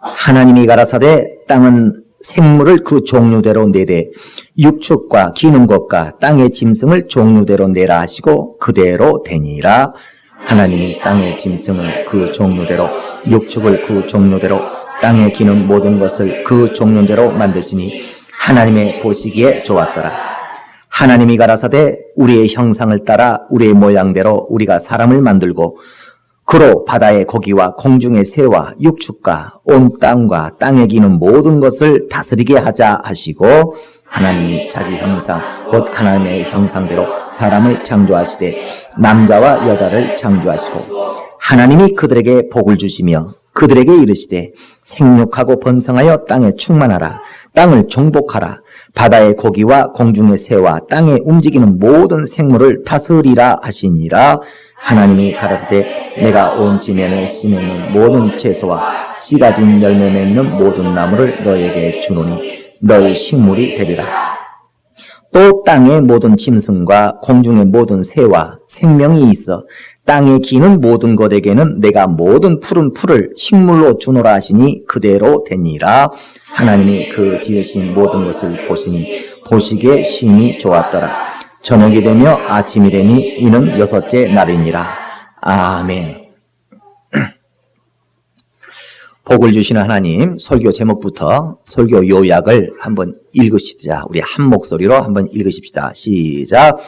하나님이 가라사대 땅은 생물을 그 종류대로 내되 육축과 기는 것과 땅의 짐승을 종류대로 내라 하시고 그대로 되니라. 하나님이 땅의 짐승을 그 종류대로 육축을 그 종류대로 땅에 기는 모든 것을 그 종류대로 만드시니 하나님의 보시기에 좋았더라. 하나님이 가라사대 우리의 형상을 따라 우리의 모양대로 우리가 사람을 만들고 그로 바다의 고기와 공중의 새와 육축과 온 땅과 땅에 기는 모든 것을 다스리게 하자 하시고 하나님이 자기 형상 곧 하나님의 형상대로 사람을 창조하시되 남자와 여자를 창조하시고 하나님이 그들에게 복을 주시며 그들에게 이르시되 생육하고 번성하여 땅에 충만하라. 땅을 정복하라. 바다의 고기와 공중의 새와 땅에 움직이는 모든 생물을 다스리라 하시니라. 하나님이 가라사대 내가 온 지면에 씨 맺는 모든 채소와 씨 가진 열매 맺는 모든 나무를 너에게 주노니 너의 식물이 되리라. 또 땅의 모든 짐승과 공중의 모든 새와 생명이 있어 땅에 기는 모든 것에게는 내가 모든 푸른 풀을 식물로 주노라 하시니 그대로 되니라. 하나님이 그 지으신 모든 것을 보시니 보시기에 심히 좋았더라. 저녁이 되며 아침이 되니 이는 여섯째 날이니라. 아멘. 복을 주시는 하나님, 설교 제목부터 설교 요약을 한번 읽으시자. 우리 한 목소리로 한번 읽으십시다. 시작.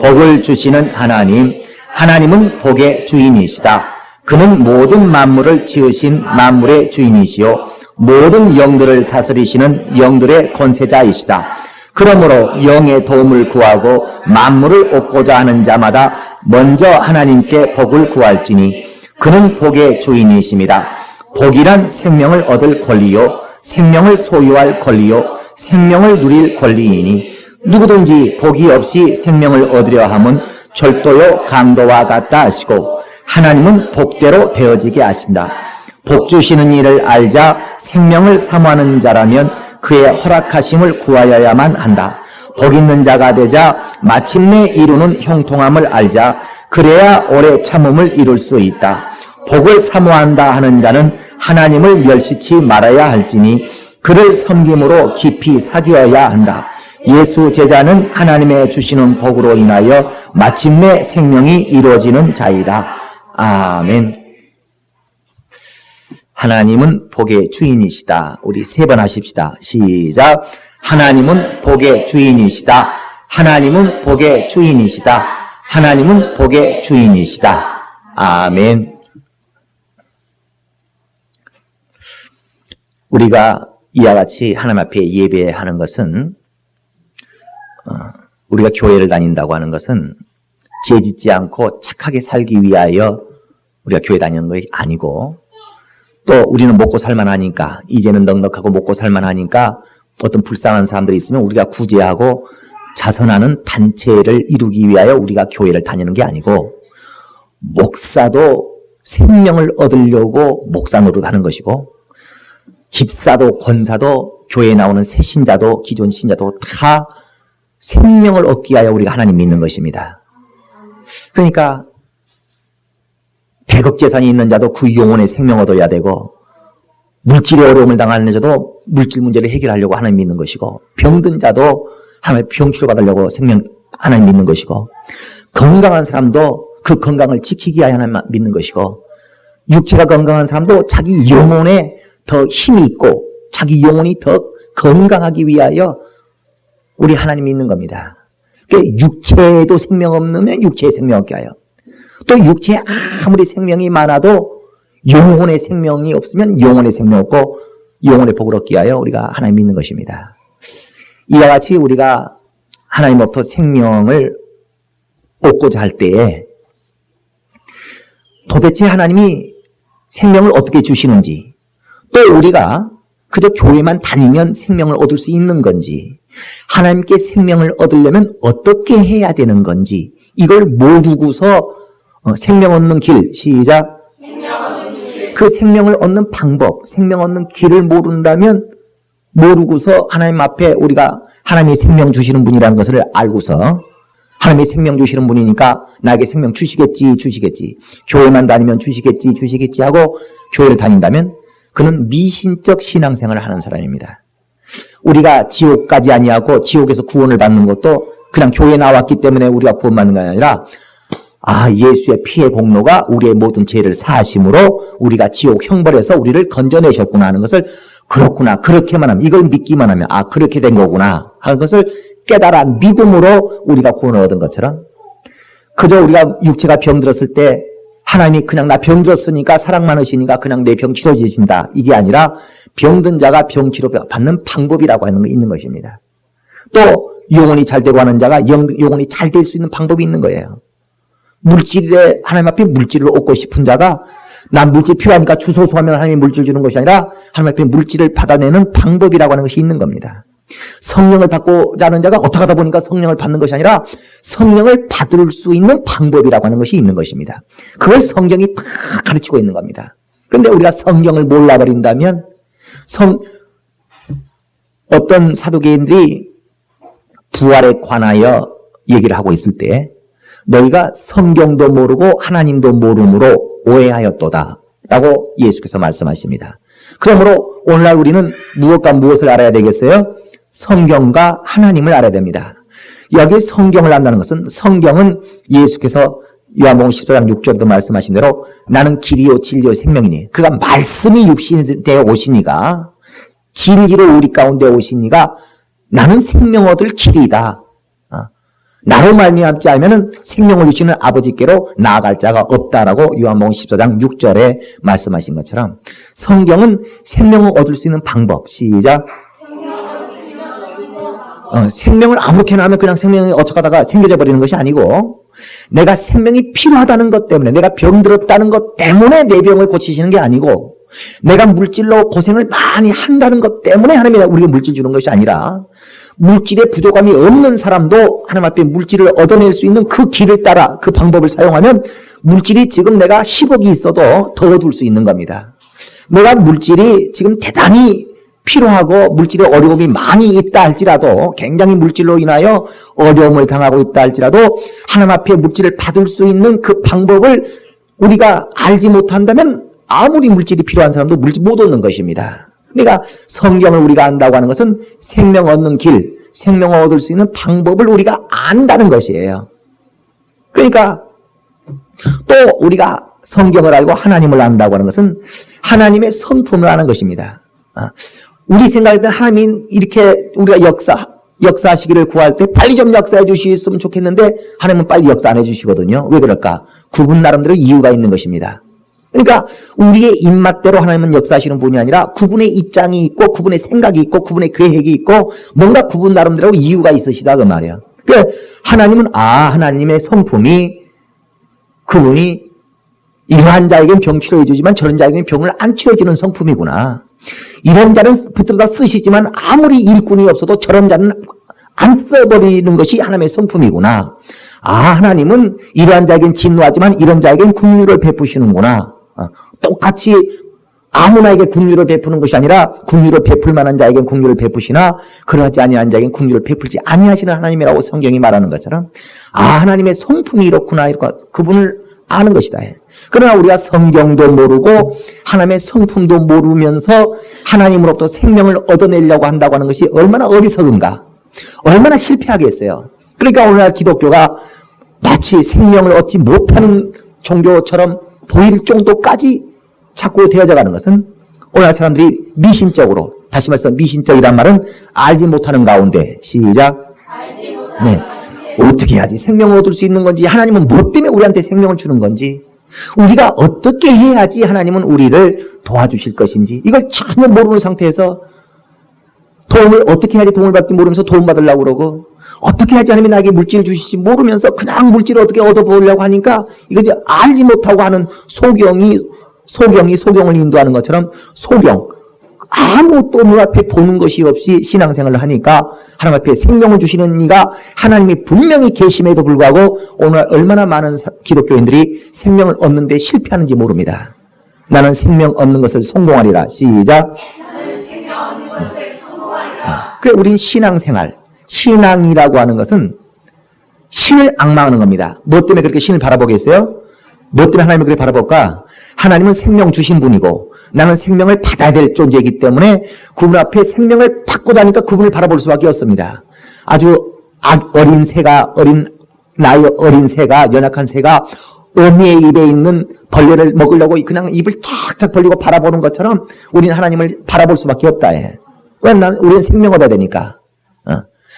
복을 주시는 하나님, 하나님은 복의 주인이시다. 그는 모든 만물을 지으신 만물의 주인이시요 모든 영들을 다스리시는 영들의 권세자이시다. 그러므로 영의 도움을 구하고 만물을 얻고자 하는 자마다 먼저 하나님께 복을 구할지니 그는 복의 주인이십니다. 복이란 생명을 얻을 권리요 생명을 소유할 권리요 생명을 누릴 권리이니 누구든지 복이 없이 생명을 얻으려 함은 절도요 강도와 같다 하시고 하나님은 복대로 되어지게 하신다. 복 주시는 이를 알자 생명을 사모하는 자라면 그의 허락하심을 구하여야만 한다. 복 있는 자가 되자 마침내 이루는 형통함을 알자 그래야 오래 참음을 이룰 수 있다. 복을 사모한다 하는 자는 하나님을 멸시치 말아야 할지니 그를 섬김으로 깊이 사귀어야 한다. 예수 제자는 하나님의 주시는 복으로 인하여 마침내 생명이 이루어지는 자이다. 아멘. 하나님은 복의 주인이시다. 우리 세 번 하십시다. 시작. 하나님은 복의 주인이시다. 하나님은 복의 주인이시다. 하나님은 복의 주인이시다. 아멘. 우리가 이와 같이 하나님 앞에 예배하는 것은 우리가 교회를 다닌다고 하는 것은 죄 짓지 않고 착하게 살기 위하여 우리가 교회 다니는 것이 아니고 또 우리는 먹고 살만하니까 이제는 넉넉하고 먹고 살만하니까 어떤 불쌍한 사람들이 있으면 우리가 구제하고 자선하는 단체를 이루기 위하여 우리가 교회를 다니는 게 아니고 목사도 생명을 얻으려고 목사 노릇하는 것이고 집사도 권사도 교회에 나오는 새 신자도 기존 신자도 다 생명을 얻기 위하여 우리가 하나님 믿는 것입니다. 그러니까 100억 재산이 있는 자도 그 영혼의 생명 얻어야 되고 물질의 어려움을 당하는 자도 물질 문제를 해결하려고 하나님 믿는 것이고 병든 자도 하나님의 병치료 받으려고 하나님 믿는 것이고 건강한 사람도 그 건강을 지키기 위하여 하나님 믿는 것이고 육체가 건강한 사람도 자기 영혼에 더 힘이 있고 자기 영혼이 더 건강하기 위하여 우리 하나님 믿는 겁니다. 그러니까 육체에도 생명 없으면 육체에 생명 없게 하여 또 육체에 아무리 생명이 많아도 영혼의 생명이 없으면 영혼의 생명 없고 영혼의 복을 얻기 위하여 우리가 하나님 믿는 것입니다. 이와 같이 우리가 하나님으로부터 생명을 얻고자 할 때에 도대체 하나님이 생명을 어떻게 주시는지 또 우리가 그저 교회만 다니면 생명을 얻을 수 있는 건지 하나님께 생명을 얻으려면 어떻게 해야 되는 건지 이걸 모르고서 생명 얻는 길 시작 그 생명을 얻는 방법 생명 얻는 길을 모른다면 모르고서 하나님 앞에 우리가 하나님이 생명 주시는 분이라는 것을 알고서 하나님이 생명 주시는 분이니까 나에게 생명 주시겠지 교회만 다니면 주시겠지 하고 교회를 다닌다면 그는 미신적 신앙생활을 하는 사람입니다. 우리가 지옥까지 아니하고 지옥에서 구원을 받는 것도 그냥 교회에 나왔기 때문에 우리가 구원받는 게 아니라 예수의 피의 공로가 우리의 모든 죄를 사하심으로 우리가 지옥 형벌에서 우리를 건져내셨구나 하는 것을 그렇구나, 그렇게만 하면, 이걸 믿기만 하면 그렇게 된 거구나 하는 것을 깨달아 믿음으로 우리가 구원을 얻은 것처럼, 그저 우리가 육체가 병들었을 때 하나님이 그냥 나 병들었으니까 사랑 많으시니까 그냥 내 병 치료해 주신다, 이게 아니라 병든 자가 병 치료 받는 방법이라고 하는 게 있는 것입니다. 또 영혼이 잘 되고 하는 자가 영혼이 잘 될 수 있는 방법이 있는 거예요. 물질에, 하나님 앞에 물질을 얻고 싶은 자가 난 물질 필요하니까 주소서 하면 하나님이 물질 주는 것이 아니라 하나님 앞에 물질을 받아내는 방법이라고 하는 것이 있는 겁니다. 성령을 받고자 하는 자가 어떻게 하다 보니까 성령을 받는 것이 아니라 성령을 받을 수 있는 방법이라고 하는 것이 있는 것입니다. 그걸 성경이 다 가르치고 있는 겁니다. 그런데 우리가 성경을 몰라버린다면 어떤 사두개인들이 부활에 관하여 얘기를 하고 있을 때 너희가 성경도 모르고 하나님도 모름으로 오해하였도다 라고 예수께서 말씀하십니다. 그러므로 오늘날 우리는 무엇과 무엇을 알아야 되겠어요? 성경과 하나님을 알아야 됩니다. 여기 성경을 안다는 것은, 성경은 예수께서 요한복음 14장 6절에도 말씀하신 대로 나는 길이요 진리요 생명이니, 그가 말씀이 육신이 되어 오시니가, 진리로 우리 가운데 오시니가 나는 생명 얻을 길이다. 나로 말미암지 않으면 생명을 주시는 아버지께로 나아갈 자가 없다라고 요한복음 14장 6절에 말씀하신 것처럼, 성경은 생명을 얻을 수 있는 방법. 시작. 생명을 아무렇게나 하면 그냥 생명이 어쩌다가 생겨져 버리는 것이 아니고, 내가 생명이 필요하다는 것 때문에, 내가 병들었다는 것 때문에 내 병을 고치시는 게 아니고, 내가 물질로 고생을 많이 한다는 것 때문에 하나님이 우리에게 물질 주는 것이 아니라, 물질의 부족함이 없는 사람도 하나님 앞에 물질을 얻어낼 수 있는 그 길을 따라, 그 방법을 사용하면 물질이 지금 내가 10억이 있어도 더 얻을 수 있는 겁니다. 내가 물질이 지금 대단히 필요하고 물질의 어려움이 많이 있다 할지라도, 굉장히 물질로 인하여 어려움을 당하고 있다 할지라도 하나님 앞에 물질을 받을 수 있는 그 방법을 우리가 알지 못한다면 아무리 물질이 필요한 사람도 물질 못 얻는 것입니다. 그러니까 성경을 우리가 안다고 하는 것은 생명 얻는 길, 생명을 얻을 수 있는 방법을 우리가 안다는 것이에요. 그러니까 또 우리가 성경을 알고 하나님을 안다고 하는 것은 하나님의 성품을 아는 것입니다. 우리 생각할 때 하나님이 이렇게 우리가 역사하시기를 구할 때 빨리 좀 역사해 주셨으면 좋겠는데 하나님은 빨리 역사 안 해 주시거든요. 왜 그럴까? 그분 나름대로 이유가 있는 것입니다. 그러니까 우리의 입맛대로 하나님은 역사하시는 분이 아니라 그분의 입장이 있고 그분의 생각이 있고 그분의 계획이 있고 뭔가 그분 나름대로 이유가 있으시다 그 말이에요. 그러니까 하나님은 하나님의 성품이 그분이 이러한 자에겐 병 치료해 주지만 저런 자에겐 병을 안 치료해 주는 성품이구나. 이런 자는 붙들어다 쓰시지만 아무리 일꾼이 없어도 저런 자는 안 써버리는 것이 하나님의 성품이구나. 하나님은 이러한 자에겐 진노하지만 이런 자에겐 긍휼을 베푸시는구나. 똑같이 아무나에게 긍휼을 베푸는 것이 아니라 긍휼을 베풀 만한 자에겐 긍휼을 베푸시나 그러하지 아니한 자에겐 긍휼을 베풀지 아니하시는 하나님이라고 성경이 말하는 것처럼 하나님의 성품이 이렇구나, 그분을 아는 것이다. 그러나 우리가 성경도 모르고 하나님의 성품도 모르면서 하나님으로부터 생명을 얻어내려고 한다고 하는 것이 얼마나 어리석은가, 얼마나 실패하겠어요. 그러니까 오늘날 기독교가 마치 생명을 얻지 못하는 종교처럼 보일 정도까지 자꾸 되어져 가는 것은 오늘날 사람들이 미신적으로, 다시 말해서 미신적이란 말은 알지 못하는 가운데, 시작. 네. 어떻게 해야지 생명을 얻을 수 있는 건지, 하나님은 뭐 때문에 우리한테 생명을 주는 건지, 우리가 어떻게 해야지 하나님은 우리를 도와주실 것인지, 이걸 전혀 모르는 상태에서 도움을 어떻게 해야지 도움을 받지 모르면서 도움 받으려고 그러고, 어떻게 하지 않으면 나에게 물질을 주실지 모르면서 그냥 물질을 어떻게 얻어보려고 하니까 이거 알지 못하고 하는 소경이 소경을 인도하는 것처럼 소경, 아무것도 눈앞에 보는 것이 없이 신앙생활을 하니까 하나님 앞에 생명을 주시는 이가 하나님이 분명히 계심에도 불구하고 오늘 얼마나 많은 기독교인들이 생명을 얻는 데 실패하는지 모릅니다. 나는 생명 얻는 것을 성공하리라. 시작. 나는 생명 얻는 것을 성공하리라. 그래, 우린 신앙생활, 신앙이라고 하는 것은 신을 앙망하는 겁니다. 뭐 때문에 그렇게 신을 바라보겠어요? 뭐 때문에 하나님을 그렇게 바라볼까? 하나님은 생명 주신 분이고 나는 생명을 받아야 될 존재이기 때문에 그분 앞에 생명을 받고 다니까 그분을 바라볼 수밖에 없습니다. 아주 어린 새가, 어린 새가, 연약한 새가 어미의 입에 있는 벌레를 먹으려고 그냥 입을 탁탁 벌리고 바라보는 것처럼 우리는 하나님을 바라볼 수밖에 없다. 왜냐면 우리는 생명 얻어야 되니까.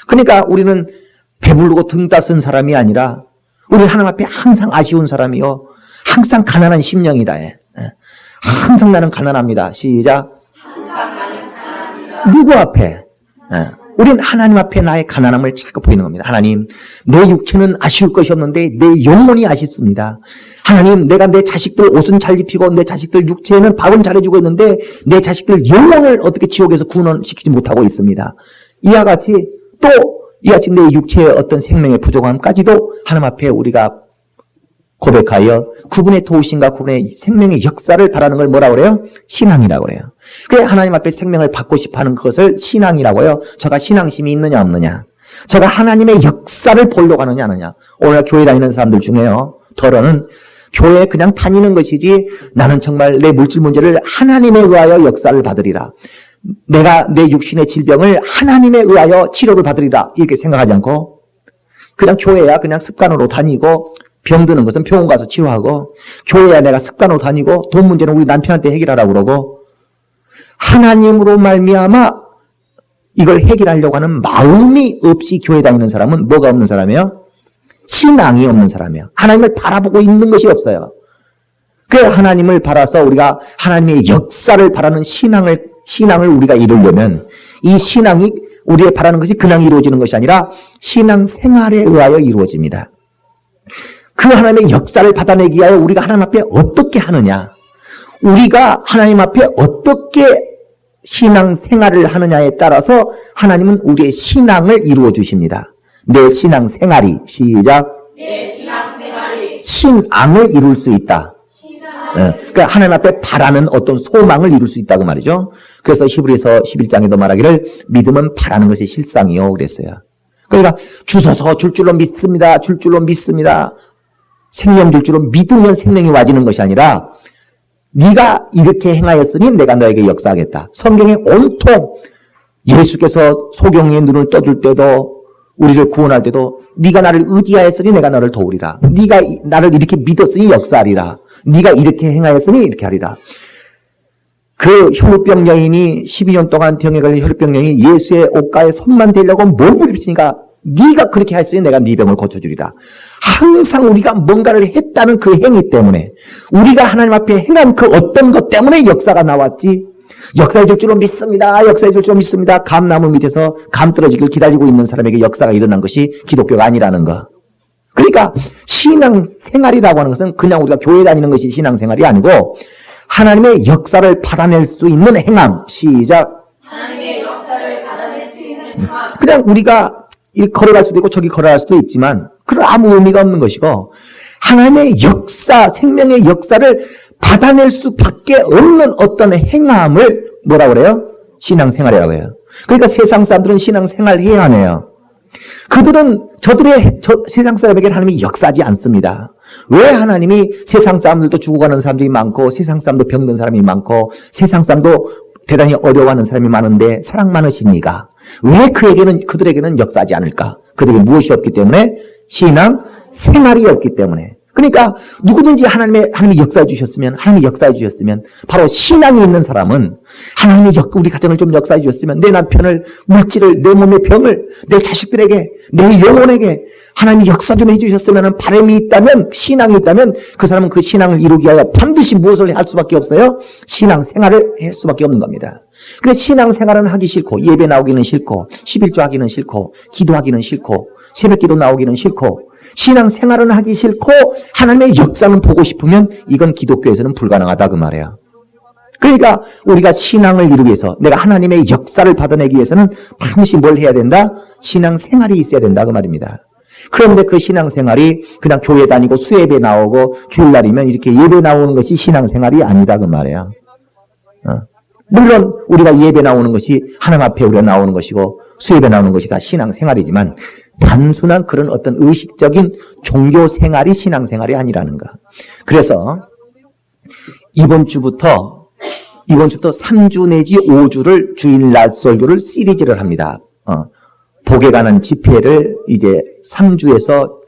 그러니까 우리는 배부르고 등 따스는 사람이 아니라 우리 하나님 앞에 항상 아쉬운 사람이요. 항상 가난한 심령이다. 항상 나는 가난합니다. 시작. 항상 나는 가난합니다. 누구 앞에? 우리는 하나님 앞에 나의 가난함을 자꾸 보이는 겁니다. 하나님, 내 육체는 아쉬울 것이 없는데 내 영혼이 아쉽습니다. 하나님, 내가 내 자식들 옷은 잘 입히고 내 자식들 육체에는 밥은 잘해주고 있는데 내 자식들 영혼을 어떻게 지옥에서 구원시키지 못하고 있습니다. 이와 같이 내 육체의 어떤 생명의 부족함까지도 하나님 앞에 우리가 고백하여 그분의 도우심과 그분의 생명의 역사를 바라는 걸 뭐라고 그래요? 신앙이라고 그래요. 그래 하나님 앞에 생명을 받고 싶어하는 그것을 신앙이라고요. 저가 신앙심이 있느냐 없느냐, 저가 하나님의 역사를 보려고 하느냐 안 하느냐. 오늘 교회 다니는 사람들 중에요, 더러는 교회에 그냥 다니는 것이지 나는 정말 내 물질 문제를 하나님에 의하여 역사를 받으리라, 내가 내 육신의 질병을 하나님에 의하여 치료를 받으리라 이렇게 생각하지 않고 그냥 교회야 그냥 습관으로 다니고 병드는 것은 병원 가서 치료하고 교회야 내가 습관으로 다니고 돈 문제는 우리 남편한테 해결하라고 그러고 하나님으로 말미암아 이걸 해결하려고 하는 마음이 없이 교회 다니는 사람은 뭐가 없는 사람이에요? 신앙이 없는 사람이에요. 하나님을 바라보고 있는 것이 없어요. 그래 하나님을 바라서 우리가 하나님의 역사를 바라는 신앙을 우리가 이루려면 이 신앙이 우리의 바라는 것이 그냥 이루어지는 것이 아니라 신앙 생활에 의하여 이루어집니다. 그 하나님의 역사를 받아내기 위하여 우리가 하나님 앞에 어떻게 하느냐, 우리가 하나님 앞에 어떻게 신앙 생활을 하느냐에 따라서 하나님은 우리의 신앙을 이루어 주십니다. 내 신앙 생활이, 시작, 내 신앙 생활이 신앙을 이룰 수 있다. 그러니까 하나님 앞에 바라는 어떤 소망을 이룰 수 있다고 말이죠. 그래서 히브리서 11장에도 말하기를 믿음은 바라는 것이 실상이요 그랬어요. 그러니까 주소서 줄 줄로 믿습니다. 줄 줄로 믿습니다. 생명 줄 줄로 믿으면 생명이 와지는 것이 아니라 네가 이렇게 행하였으니 내가 너에게 역사하겠다. 성경에 온통 예수께서 소경의 눈을 떠줄 때도 우리를 구원할 때도 네가 나를 의지하였으니 내가 너를 도우리라. 네가 나를 이렇게 믿었으니 역사하리라. 네가 이렇게 행하였으니 이렇게 하리라. 그 혈루병 여인이 12년 동안 병에 걸린 혈루병 여인이 예수의 옷가에 손만 대려고 몸부림을 치니까 네가 그렇게 했으니 내가 네 병을 고쳐주리라. 항상 우리가 뭔가를 했다는 그 행위 때문에 우리가 하나님 앞에 행한 그 어떤 것 때문에 역사가 나왔지, 역사해 줄 줄로 믿습니다. 역사해 줄 줄로 믿습니다. 감나무 밑에서 감 떨어지길 기다리고 있는 사람에게 역사가 일어난 것이 기독교가 아니라는 거. 그러니까 신앙생활이라고 하는 것은 그냥 우리가 교회 다니는 것이 신앙생활이 아니고 하나님의 역사를 받아낼 수 있는 행함. 시작. 하나님의 역사를 받아낼 수 있는 행함. 그냥 우리가 걸어갈 수도 있고 저기 걸어갈 수도 있지만 그런 아무 의미가 없는 것이고 하나님의 역사, 생명의 역사를 받아낼 수밖에 없는 어떤 행함을 뭐라고 그래요? 신앙생활이라고 해요. 그러니까 세상 사람들은 신앙생활 해야 하네요. 그들은 세상 사람에게는 하나님이 역사하지 않습니다. 왜 하나님이 세상 사람들도 죽어가는 사람들이 많고 세상 사람도 병든 사람이 많고 세상 사람도 대단히 어려워하는 사람이 많은데 사랑 많으시니까 왜 그들에게는 역사하지 않을까? 그들에게 무엇이 없기 때문에? 신앙 생활이 없기 때문에. 그러니까 누구든지 하나님이 역사해 주셨으면, 하나님이 역사해 주셨으면, 바로 신앙이 있는 사람은 하나님이 우리 가정을 좀 역사해 주셨으면, 내 남편을, 물질을, 내 몸의 병을, 내 자식들에게, 내 영혼에게 하나님이 역사 좀 해주셨으면 바람이 있다면, 신앙이 있다면 그 사람은 그 신앙을 이루기 위하여 반드시 무엇을 할 수밖에 없어요? 신앙 생활을 할 수밖에 없는 겁니다. 그래서 신앙 생활은 하기 싫고, 예배 나오기는 싫고, 11조 하기는 싫고, 기도하기는 싫고, 새벽기도 나오기는 싫고, 신앙 생활은 하기 싫고 하나님의 역사는 보고 싶으면 이건 기독교에서는 불가능하다 그 말이에요. 그러니까 우리가 신앙을 이루기 위해서, 내가 하나님의 역사를 받아내기 위해서는 반드시 뭘 해야 된다? 신앙 생활이 있어야 된다 그 말입니다. 그런데 그 신앙 생활이 그냥 교회 다니고 수예배 나오고 주일날이면 이렇게 예배 나오는 것이 신앙 생활이 아니다 그 말이에요. 물론 우리가 예배 나오는 것이 하나님 앞에 우리가 나오는 것이고 수예배 나오는 것이 다 신앙 생활이지만 단순한 그런 어떤 의식적인 종교 생활이 신앙 생활이 아니라는 거. 그래서 이번 주부터 이번 주부터 3주 내지 5주를 주일 낮 설교를 시리즈를 합니다. 복에 관한 집회를 이제 3주에서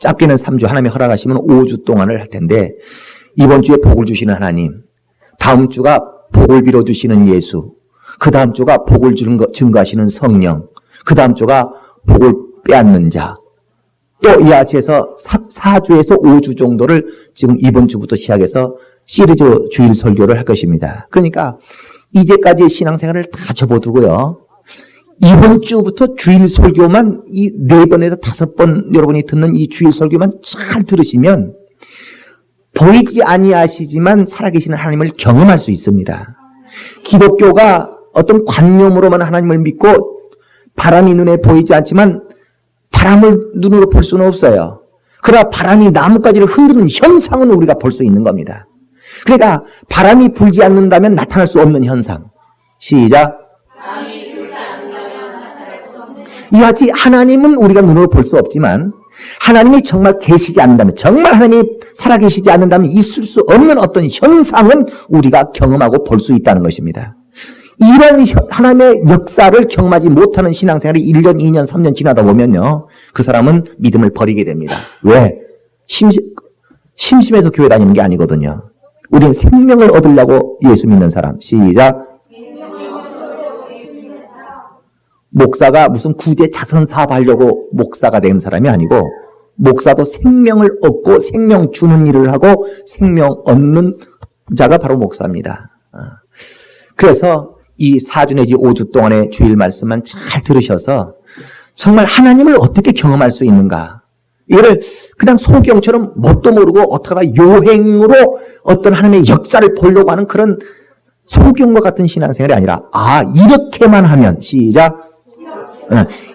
짧게는 3주, 하나님이 허락하시면 5주 동안을 할 텐데, 이번 주에 복을 주시는 하나님, 다음 주가 복을 빌어주시는 예수, 그 다음 주가 복을 증거하시는 성령, 그 다음 주가 복을 빼앗는 자, 또 이아치에서 4주에서 5주 정도를 지금 이번 주부터 시작해서 시리즈 주일 설교를 할 것입니다. 그러니까 이제까지의 신앙생활을 다 접어두고요, 이번 주부터 주일 설교만 이 4번에서 5번 여러분이 듣는 이 주일 설교만 잘 들으시면 보이지 아니하시지만 살아계시는 하나님을 경험할 수 있습니다. 기독교가 어떤 관념으로만 하나님을 믿고 바람이 눈에 보이지 않지만 바람을 눈으로 볼 수는 없어요. 그러나 바람이 나뭇가지를 흔드는 현상은 우리가 볼 수 있는 겁니다. 그러니까 바람이 불지 않는다면 나타날 수 없는 현상. 시작. 이와 같이 하나님은 우리가 눈으로 볼 수 없지만 하나님이 정말 계시지 않는다면, 정말 하나님이 살아계시지 않는다면 있을 수 없는 어떤 현상은 우리가 경험하고 볼 수 있다는 것입니다. 이런 하나님의 역사를 경험하지 못하는 신앙생활이 1년, 2년, 3년 지나다 보면요, 그 사람은 믿음을 버리게 됩니다. 왜? 심심해서 교회 다니는 게 아니거든요. 우리는 생명을 얻으려고 예수 믿는 사람. 시작. 목사가 무슨 구제 자선 사업 하려고 목사가 된 사람이 아니고, 목사도 생명을 얻고 생명 주는 일을 하고 생명 얻는 자가 바로 목사입니다. 그래서 이 4주 내지 5주 동안의 주일 말씀만 잘 들으셔서 정말 하나님을 어떻게 경험할 수 있는가, 이거를 그냥 소경처럼 뭣도 모르고 어떻게 요행으로 어떤 하나님의 역사를 보려고 하는 그런 소경과 같은 신앙생활이 아니라, 이렇게만 하면, 시작,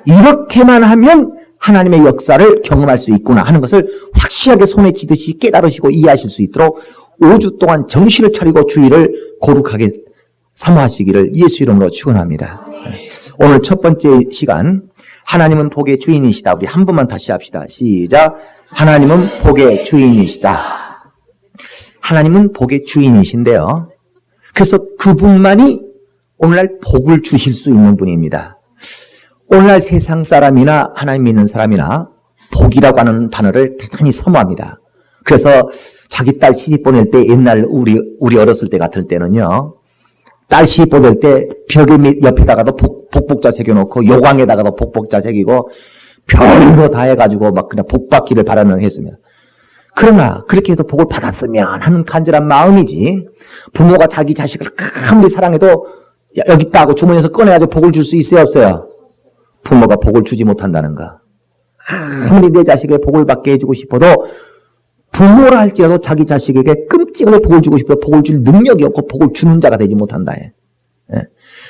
이렇게만 하면 하나님의 역사를 경험할 수 있구나 하는 것을 확실하게 손에 쥐듯이 깨달으시고 이해하실 수 있도록 5주 동안 정신을 차리고 주일을 거룩하게 사모하시기를 예수 이름으로 축원합니다. 오늘 첫 번째 시간, 하나님은 복의 주인이시다. 우리 한 번만 다시 합시다. 시작. 하나님은 복의 주인이시다. 하나님은 복의 주인이신데요, 그래서 그분만이 오늘날 복을 주실 수 있는 분입니다. 오늘날 세상 사람이나 하나님 믿는 사람이나 복이라고 하는 단어를 대단히 사모합니다. 그래서 자기 딸 시집 보낼 때, 옛날 우리 어렸을 때 같을 때는요, 딸 시집 보낼 때 벽에 옆에다가도 복복자 새겨놓고 요광에다가도 복복자 새기고 별거 다 해가지고 막 그냥 복 받기를 바라는 했습니다. 그러나 그렇게 해서 복을 받았으면 하는 간절한 마음이지, 부모가 자기 자식을 아무리 사랑해도 여기 있다 하고 주머니에서 꺼내가지고 복을 줄 수 있어요, 없어요? 부모가 복을 주지 못한다는 거. 아무리 내 자식에게 복을 받게 해주고 싶어도 부모라 할지라도 자기 자식에게 끔찍하게 복을 주고 싶어도 복을 줄 능력이 없고 복을 주는 자가 되지 못한다.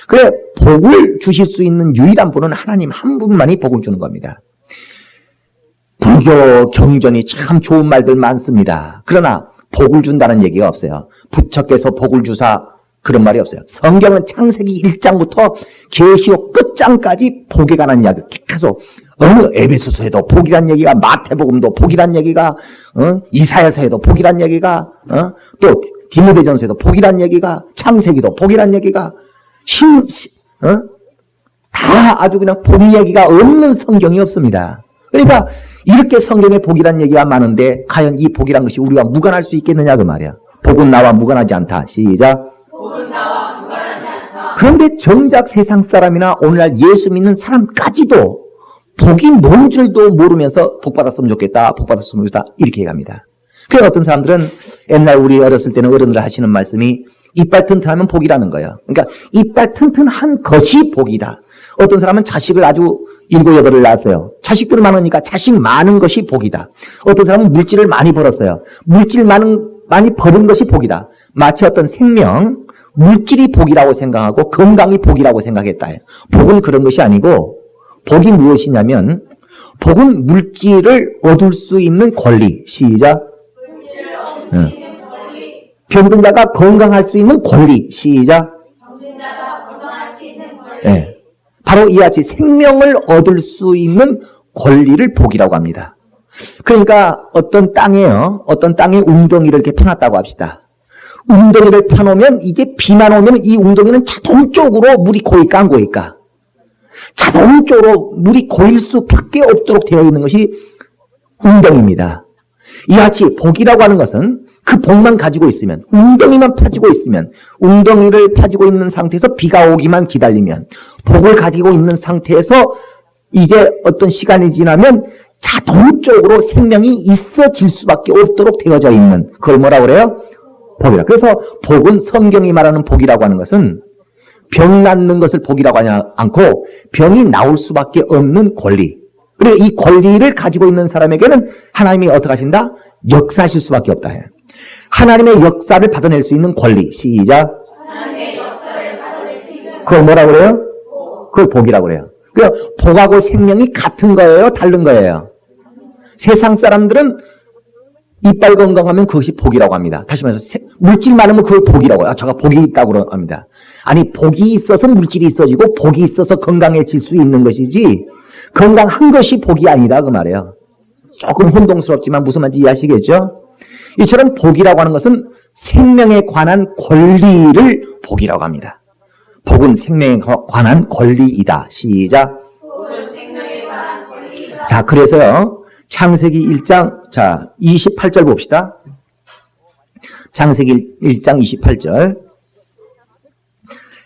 그래, 복을 주실 수 있는 유일한 분은 하나님 한 분만이 복을 주는 겁니다. 불교 경전이 참 좋은 말들 많습니다. 그러나 복을 준다는 얘기가 없어요. 부처께서 복을 주사, 그런 말이 없어요. 성경은 창세기 1장부터 계시록 끝장까지 복에 관한 이야기 계속, 어느 에베소서에도 복이란 얘기가, 마태복음도 복이란 얘기가, 이사야서에도 복이란 얘기가, 또 디모데전서에도 복이란 얘기가, 창세기도 복이란 얘기가, 다 아주 그냥 복 얘기가 없는 성경이 없습니다. 그러니까 이렇게 성경에 복이란 얘기가 많은데 과연 이 복이란 것이 우리와 무관할 수 있겠느냐 그 말이야. 복은 나와 무관하지 않다. 시작. 복은 나와 무관하지 않다. 그런데 정작 세상 사람이나 오늘날 예수 믿는 사람까지도 복이 뭔 줄도 모르면서 복 받았으면 좋겠다, 복 받았으면 좋겠다 이렇게 얘기합니다. 그래서 어떤 사람들은 옛날 우리 어렸을 때는 어른들 하시는 말씀이 이빨 튼튼하면 복이라는 거예요. 그러니까 이빨 튼튼한 것이 복이다. 어떤 사람은 자식을 아주 7, 8을 낳았어요. 자식들 많으니까 자식 많은 것이 복이다. 어떤 사람은 물질을 많이 벌었어요. 물질 많이 버는 것이 복이다. 마치 어떤 생명, 물질이 복이라고 생각하고 건강이 복이라고 생각했다. 복은 그런 것이 아니고, 복이 무엇이냐면 복은 물질을 얻을 수 있는 권리. 시작. 물질을 얻을 수 있는 권리. 병든 자가 건강할 수 있는 권리. 시작. 병든 자가 건강할 수 있는 권리. 네. 바로 이와 같이 생명을 얻을 수 있는 권리를 복이라고 합니다. 그러니까 어떤 땅에 웅덩이를 이렇게 파놨다고 합시다. 웅덩이를 파놓으면 이제 비만 오면 이 웅덩이는 자동적으로 물이 고일까 안 고일까? 자동적으로 물이 고일 수밖에 없도록 되어 있는 것이 웅덩이입니다. 이와 같이 복이라고 하는 것은 그 복만 가지고 있으면, 웅덩이만 파지고 있으면, 웅덩이를 파지고 있는 상태에서 비가 오기만 기다리면, 복을 가지고 있는 상태에서 이제 어떤 시간이 지나면 자동적으로 생명이 있어질 수밖에 없도록 되어져 있는, 그걸 뭐라고 그래요? 복이라. 그래서 복은, 성경이 말하는 복이라고 하는 것은 병 낫는 것을 복이라고 하지 않고 병이 나올 수밖에 없는 권리. 그리고 이 권리를 가지고 있는 사람에게는 하나님이 어떻게 하신다? 역사하실 수밖에 없다. 하나님의 역사를 받아낼 수 있는 권리. 시작. 하나님의 역사를 받아낼 수 있는 그걸 뭐라고 그래요? 그걸 복이라고 그래요. 그러니까 복하고 생명이 같은 거예요? 다른 거예요? 세상 사람들은 이빨 건강하면 그것이 복이라고 합니다. 다시 말해서 물질 많으면 그걸 복이라고 해요. 제가 복이 있다고 합니다. 아니, 복이 있어서 물질이 있어지고 복이 있어서 건강해질 수 있는 것이지 건강한 것이 복이 아니다 그 말이에요. 조금 혼동스럽지만 무슨 말인지 이해하시겠죠? 이처럼 복이라고 하는 것은 생명에 관한 권리를 복이라고 합니다. 복은 생명에 관한 권리이다. 시작. 복은 생명에 관한 권리이다. 자, 그래서요. 창세기 1장, 자, 28절 봅시다. 창세기 1장 28절.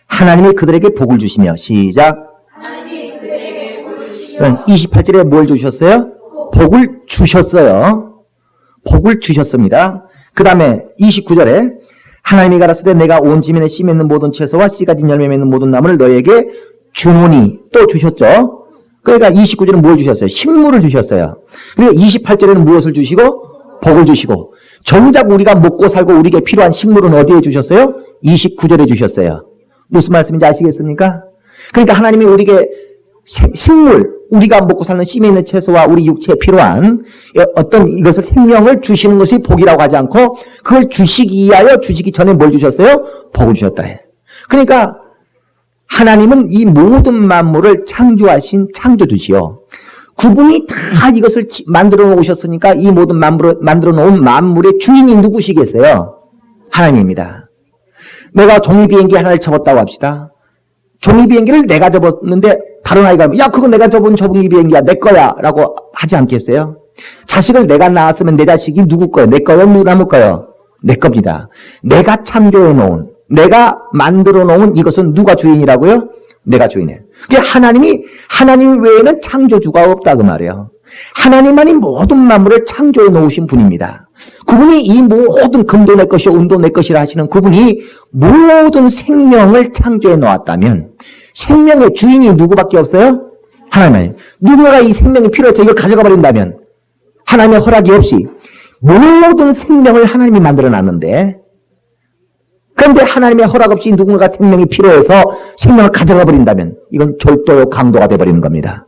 하나님이 그들에게 복을 주시며, 시작. 하나님이 그들에게 복을 주시며 28절에 뭘 주셨어요? 복을 주셨어요. 복을 주셨습니다. 그 다음에 29절에 하나님이 가라사대 내가 온 지면에 씨 맺는 모든 채소와 씨 가진 열매 맺는 모든 나무를 너에게 주노니 또 주셨죠. 그러니까 29절은 뭘 주셨어요? 식물을 주셨어요. 그리고 28절에는 무엇을 주시고? 복을 주시고. 정작 우리가 먹고 살고 우리에게 필요한 식물은 어디에 주셨어요? 29절에 주셨어요. 무슨 말씀인지 아시겠습니까? 그러니까 하나님이 우리에게 식물, 우리가 먹고 사는 씨에 있는 채소와 우리 육체에 필요한 어떤 이것을 생명을 주시는 것이 복이라고 하지 않고 그걸 주시기 위하여 주시기 전에 뭘 주셨어요? 복을 주셨다 해. 그러니까 하나님은 이 모든 만물을 창조하신 창조주시요. 그분이 다 이것을 만들어 놓으셨으니까 이 모든 만물을 만들어 놓은 만물의 주인이 누구시겠어요? 하나님입니다. 내가 종이비행기 하나를 접었다고 합시다. 종이비행기를 내가 접었는데 다른 아이가 야 그거 내가 접은 종이비행기야 내 거야 라고 하지 않겠어요? 자식을 내가 낳았으면 내 자식이 누구 거예요? 내 거예요? 누구 남을 거예요? 내 겁니다. 내가 창조해 놓은 내가 만들어 놓은 이것은 누가 주인이라고요? 내가 주인이에요. 하나님 외에는 창조주가 없다 그 말이에요. 하나님만이 모든 만물을 창조해 놓으신 분입니다. 그분이 이 모든 금도 내 것이요 은도 내 것이라 하시는 그분이 모든 생명을 창조해 놓았다면 생명의 주인이 누구밖에 없어요? 하나님. 누군가가 이 생명이 필요해서 이걸 가져가 버린다면 하나님의 허락이 없이 모든 생명을 하나님이 만들어 놨는데 그런데 하나님의 허락 없이 누군가가 생명이 필요해서 생명을 가져가 버린다면 이건 절도요 강도가 돼버리는 겁니다.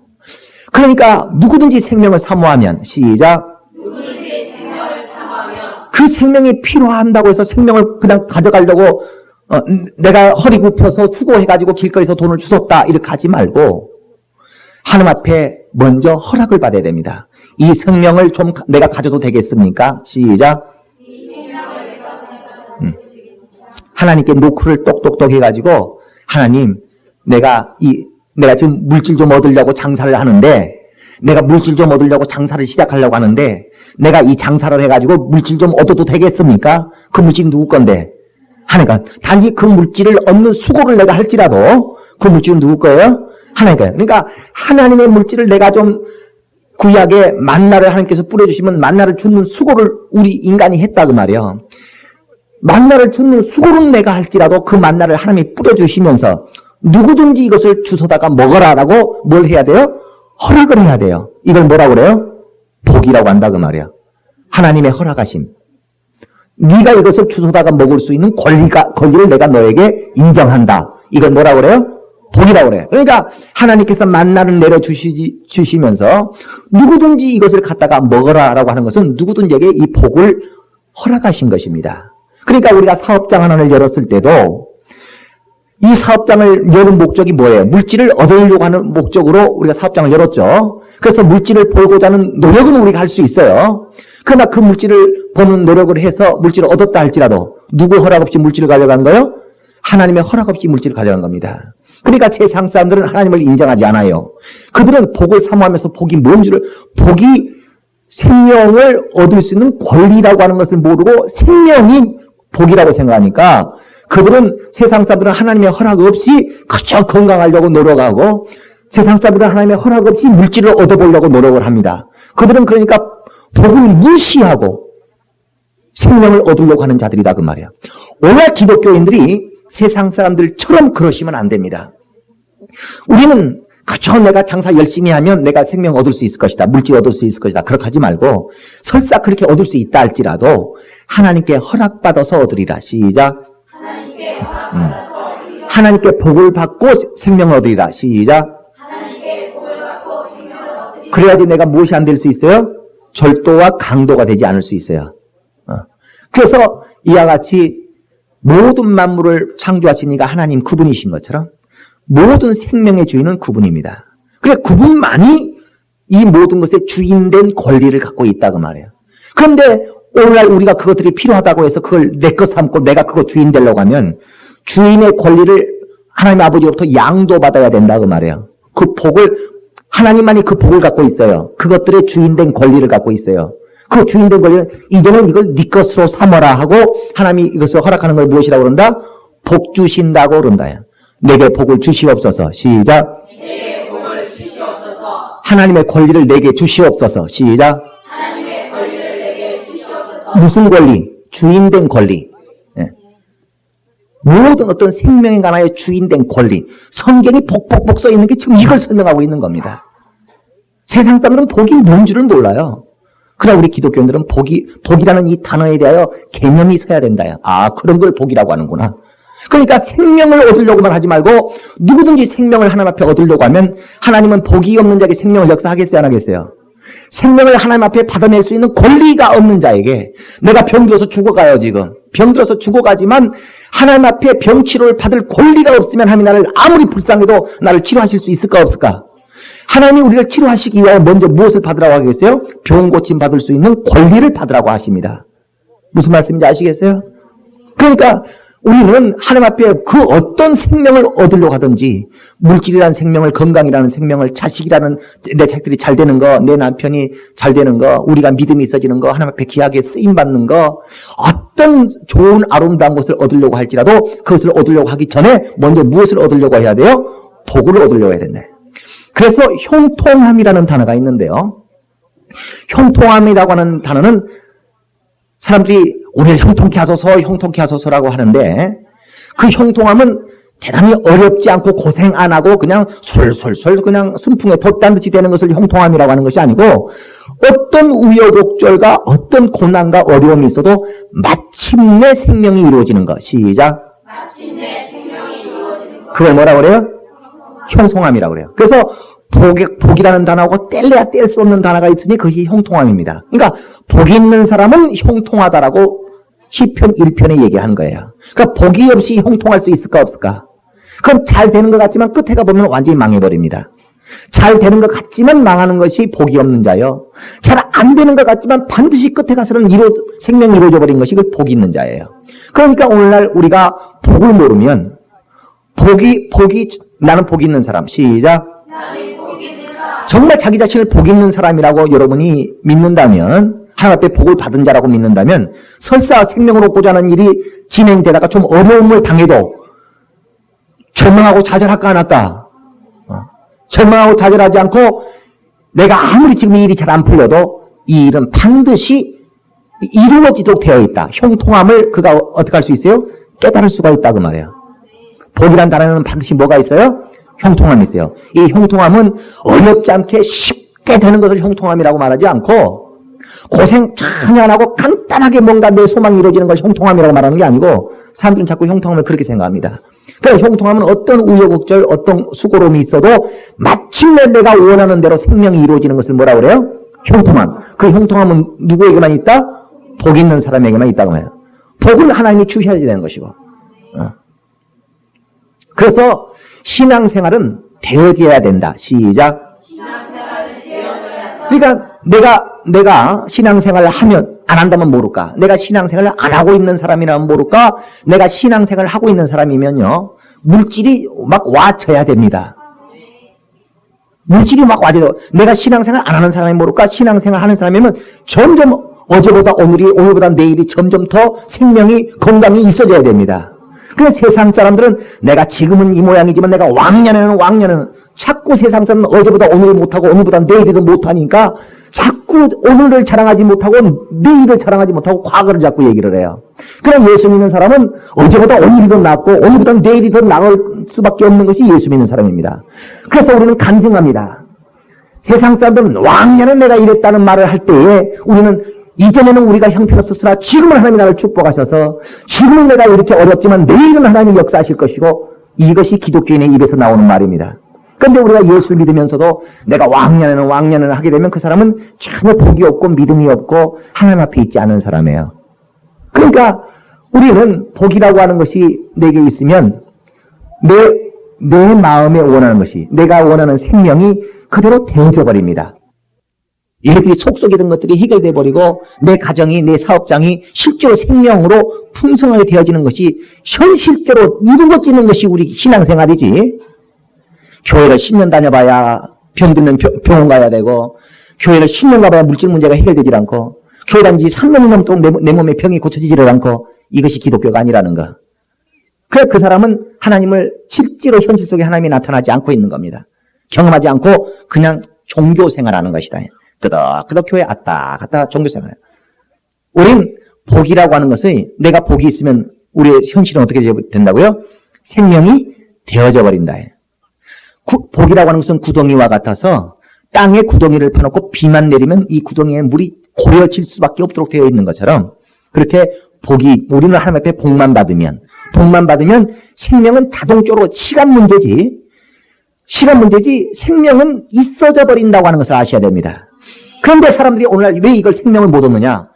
그러니까 누구든지 생명을 사모하면 시작. 누구든지 생명을 사모하며 그 생명이 필요한다고 해서 생명을 그냥 가져가려고 내가 허리 굽혀서 수고해가지고 길거리에서 돈을 주웠다 이렇게 하지 말고 하나님 앞에 먼저 허락을 받아야 됩니다. 이 생명을 좀 내가 가져도 되겠습니까? 시작. 이 생명을 내가 하나님께 노크를 똑똑똑 해가지고 하나님 내가 지금 물질 좀 얻으려고 장사를 하는데 내가 물질 좀 얻으려고 장사를 시작하려고 하는데 내가 이 장사를 해가지고 물질 좀 얻어도 되겠습니까? 그 물질이 누구 건데? 하니까 단지 그 물질을 얻는 수고를 내가 할지라도 그 물질은 누구 거예요? 하나님 거예요. 그러니까 하나님의 물질을 내가 좀 구약에 만나를 하나님께서 뿌려주시면 만나를 줍는 수고를 우리 인간이 했다 그 말이에요. 만나를 줍는 수고는 내가 할지라도 그 만나를 하나님이 뿌려주시면서 누구든지 이것을 주워다가 먹어라라고 뭘 해야 돼요? 허락을 해야 돼요. 이걸 뭐라고 그래요? 복이라고 한다 그 말이야. 하나님의 허락하심. 네가 이것을 주워다가 먹을 수 있는 권리를 내가 너에게 인정한다. 이걸 뭐라고 그래요? 복이라고 그래요. 그러니까 하나님께서 만나를 내려주시면서 누구든지 이것을 갖다가 먹어라라고 하는 것은 누구든지에게 이 복을 허락하신 것입니다. 그러니까 우리가 사업장 하나를 열었을 때도 이 사업장을 여는 목적이 뭐예요? 물질을 얻으려고 하는 목적으로 우리가 사업장을 열었죠. 그래서 물질을 벌고자 하는 노력은 우리가 할 수 있어요. 그러나 그 물질을 버는 노력을 해서 물질을 얻었다 할지라도 누구 허락 없이 물질을 가져간 거요? 하나님의 허락 없이 물질을 가져간 겁니다. 그러니까 세상 사람들은 하나님을 인정하지 않아요. 그들은 복을 사모하면서 복이 뭔 줄을, 복이 생명을 얻을 수 있는 권리라고 하는 것을 모르고 생명이 복이라고 생각하니까 그들은, 세상 사람들은 하나님의 허락 없이 그저 건강하려고 노력하고 세상 사람들은 하나님의 허락 없이 물질을 얻어보려고 노력을 합니다. 그들은 그러니까 복을 무시하고 생명을 얻으려고 하는 자들이다 그 말이에요. 오늘 기독교인들이 세상 사람들처럼 그러시면 안 됩니다. 우리는 그저 내가 장사 열심히 하면 내가 생명 얻을 수 있을 것이다, 물질 얻을 수 있을 것이다, 그렇게 하지 말고 설사 그렇게 얻을 수 있다 할지라도 하나님께 허락받아서 얻으리라. 시작. 하나님께 허락받아서 얻으리라. 하나님께 복을 받고 생명을 얻으리라. 시작. 하나님께 복을 받고 생명을 얻으리라. 그래야지 내가 무엇이 안 될 수 있어요? 절도와 강도가 되지 않을 수 있어요. 그래서 이와 같이 모든 만물을 창조하신 이가 하나님 그분이신 것처럼 모든 생명의 주인은 그분입니다. 그래 그분만이 이 모든 것의 주인된 권리를 갖고 있다고 말해요. 그런데 오늘날 우리가 그것들이 필요하다고 해서 그걸 내 것 삼고 내가 그거 주인 되려고 하면 주인의 권리를 하나님 아버지로부터 양도받아야 된다고 말해요. 그 복을, 하나님만이 그 복을 갖고 있어요. 그것들의 주인된 권리를 갖고 있어요. 그 주인된 권리는 이제는 이걸 네 것으로 삼아라 하고 하나님이 이것을 허락하는 걸 무엇이라고 그런다? 복 주신다고 그런다. 내게 복을 주시옵소서. 시작. 내게 복을 주시옵소서. 하나님의 권리를 내게 주시옵소서. 시작. 하나님의 권리를 내게 주시옵소서. 무슨 권리? 주인된 권리. 예. 모든 어떤 생명에 관하여 주인된 권리. 성경이 복복복 써 있는 게 지금 이걸 설명하고 있는 겁니다. 세상 사람들은 복이 뭔 줄을 몰라요. 그러나 우리 기독교인들은 복이라는 이 단어에 대하여 개념이 서야 된다요. 아, 그런 걸 복이라고 하는구나. 그러니까 생명을 얻으려고만 하지 말고 누구든지 생명을 하나님 앞에 얻으려고 하면 하나님은 복이 없는 자에게 생명을 역사하겠어요, 안 하겠어요? 생명을 하나님 앞에 받아낼 수 있는 권리가 없는 자에게, 내가 병들어서 죽어가요, 지금. 병들어서 죽어가지만 하나님 앞에 병치료를 받을 권리가 없으면 하나님이 나를 아무리 불쌍해도 나를 치료하실 수 있을까 없을까? 하나님이 우리를 치료하시기 위하여 먼저 무엇을 받으라고 하겠어요? 병 고침 받을 수 있는 권리를 받으라고 하십니다. 무슨 말씀인지 아시겠어요? 그러니까 우리는 하나님 앞에 그 어떤 생명을 얻으려고 하든지, 물질이라는 생명을, 건강이라는 생명을, 자식이라는 내 자식들이 잘 되는 거, 내 남편이 잘 되는 거, 우리가 믿음이 있어지는 거, 하나님 앞에 귀하게 쓰임받는 거, 어떤 좋은 아름다운 것을 얻으려고 할지라도 그것을 얻으려고 하기 전에 먼저 무엇을 얻으려고 해야 돼요? 복을 얻으려고 해야 된다. 그래서 형통함이라는 단어가 있는데요. 형통함이라고 하는 단어는 사람들이 우리를 형통케 하소서, 형통케 하소서라고 하는데, 그 형통함은 대단히 어렵지 않고 고생 안 하고 그냥 솔솔솔 그냥 순풍에 돛단 듯이 되는 것을 형통함이라고 하는 것이 아니고, 어떤 우여곡절과 어떤 고난과 어려움이 있어도 마침내 생명이 이루어지는 것. 시작. 마침내 생명이 이루어지는 것. 그걸 뭐라고 그래요? 형통함이라고 그래요. 그래서 복이라는 단어하고 뗄래야 뗄 수 없는 단어가 있으니 그것이 형통함입니다. 그러니까 복이 있는 사람은 형통하다라고 시편 1편에 얘기한 거예요. 그러니까 복이 없이 형통할 수 있을까 없을까? 그건 잘 되는 것 같지만 끝에 가보면 완전히 망해버립니다. 잘 되는 것 같지만 망하는 것이 복이 없는 자요. 잘 안 되는 것 같지만 반드시 끝에 가서는 생명이 이루어져 버린 것이 그 복이 있는 자예요. 그러니까 오늘날 우리가 복을 모르면 나는 복이 있는 사람. 시작. 나는 복이 있는 사람. 정말 자기 자신을 복 있는 사람이라고 여러분이 믿는다면, 하나님 앞에 복을 받은 자라고 믿는다면, 설사 생명을 얻고자 하는 일이 진행되다가 좀 어려움을 당해도 절망하고 좌절할까 안 할까? 절망하고 좌절하지 않고 내가 아무리 지금 이 일이 잘 안 풀려도 이 일은 반드시 이루어지도록 되어 있다. 형통함을 그가 어떻게 할 수 있어요? 깨달을 수가 있다 그 말이에요. 복이란 단어는 반드시 뭐가 있어요? 형통함이 있어요. 이 형통함은 어렵지 않게 쉽게 되는 것을 형통함이라고 말하지 않고, 고생 전혀 안 하고 간단하게 뭔가 내 소망이 이루어지는 걸 형통함이라고 말하는 게 아니고, 사람들은 자꾸 형통함을 그렇게 생각합니다. 그러니까 형통함은 어떤 우여곡절, 어떤 수고로움이 있어도 마침내 내가 원하는 대로 생명이 이루어지는 것을 뭐라고 그래요? 형통함. 그 형통함은 누구에게만 있다? 복 있는 사람에게만 있다고 해요. 복을 하나님이 주셔야 되는 것이고. 그래서 신앙생활은 되어져야 된다. 시작. 신앙생활은 되어져야 한다. 그러니까 내가 신앙생활을 하면 안 한다면 모를까? 내가 신앙생활을 안 하고 있는 사람이라면 모를까? 내가 신앙생활을 하고 있는 사람이면요, 물질이 막 와쳐야 됩니다. 물질이 막 와져요. 내가 신앙생활 안 하는 사람이 모를까? 신앙생활 하는 사람이면 점점 어제보다 오늘보다 내일이 점점 더 생명이, 건강이 있어져야 됩니다. 그래서 세상 사람들은 내가 지금은 이 모양이지만 내가 왕년에는 자꾸 세상 사람은 어제보다 오늘을 못하고 오늘보다 내일도 못하니까 자꾸 오늘을 자랑하지 못하고 내일을 자랑하지 못하고 과거를 자꾸 얘기를 해요. 그러나 예수 믿는 사람은 어제보다 오늘이 더 낫고 오늘보다 내일이 더 나을 수밖에 없는 것이 예수 믿는 사람입니다. 그래서 우리는 간증합니다. 세상 사람들은 왕년에 내가 이랬다는 말을 할 때에 우리는 이전에는 우리가 형편없었으나 지금은 하나님이 나를 축복하셔서 지금은 내가 이렇게 어렵지만 내일은 하나님이 역사하실 것이고, 이것이 기독교인의 입에서 나오는 말입니다. 그런데 우리가 예수를 믿으면서도 내가 왕년에는 하게 되면 그 사람은 전혀 복이 없고 믿음이 없고 하나님 앞에 있지 않은 사람이에요. 그러니까 우리는 복이라고 하는 것이 내게 있으면 내 마음에 원하는 것이, 내가 원하는 생명이 그대로 되어져 버립니다. 얘들이 속속이던 것들이 해결돼 버리고 내 가정이, 내 사업장이 실제로 생명으로 풍성하게 되어지는 것이 현실대로 이루어지는 것이 우리 신앙생활이지. 교회를 10년 다녀봐야 병들면 병원 가야 되고, 교회를 10년 가봐야 물질 문제가 해결되질 않고, 교회 다니지 3년이 넘도록 내 몸에 병이 고쳐지지를 않고, 이것이 기독교가 아니라는 거. 그래, 그 사람은 하나님을 실제로 현실 속에 하나님이 나타나지 않고 있는 겁니다. 경험하지 않고 그냥 종교 생활하는 것이다. 끄덕끄덕 교회 왔다 갔다 종교 생활. 우린 복이라고 하는 것은, 내가 복이 있으면 우리의 현실은 어떻게 된다고요? 생명이 되어져 버린다. 복이라고 하는 것은 구덩이와 같아서 땅에 구덩이를 파놓고 비만 내리면 이 구덩이에 물이 고여질 수밖에 없도록 되어 있는 것처럼, 그렇게 복이, 우리는 하나님 앞에 복만 받으면 생명은 자동적으로 시간 문제지 생명은 있어져 버린다고 하는 것을 아셔야 됩니다. 그런데 사람들이 오늘날 왜 이걸 생명을 못 얻느냐?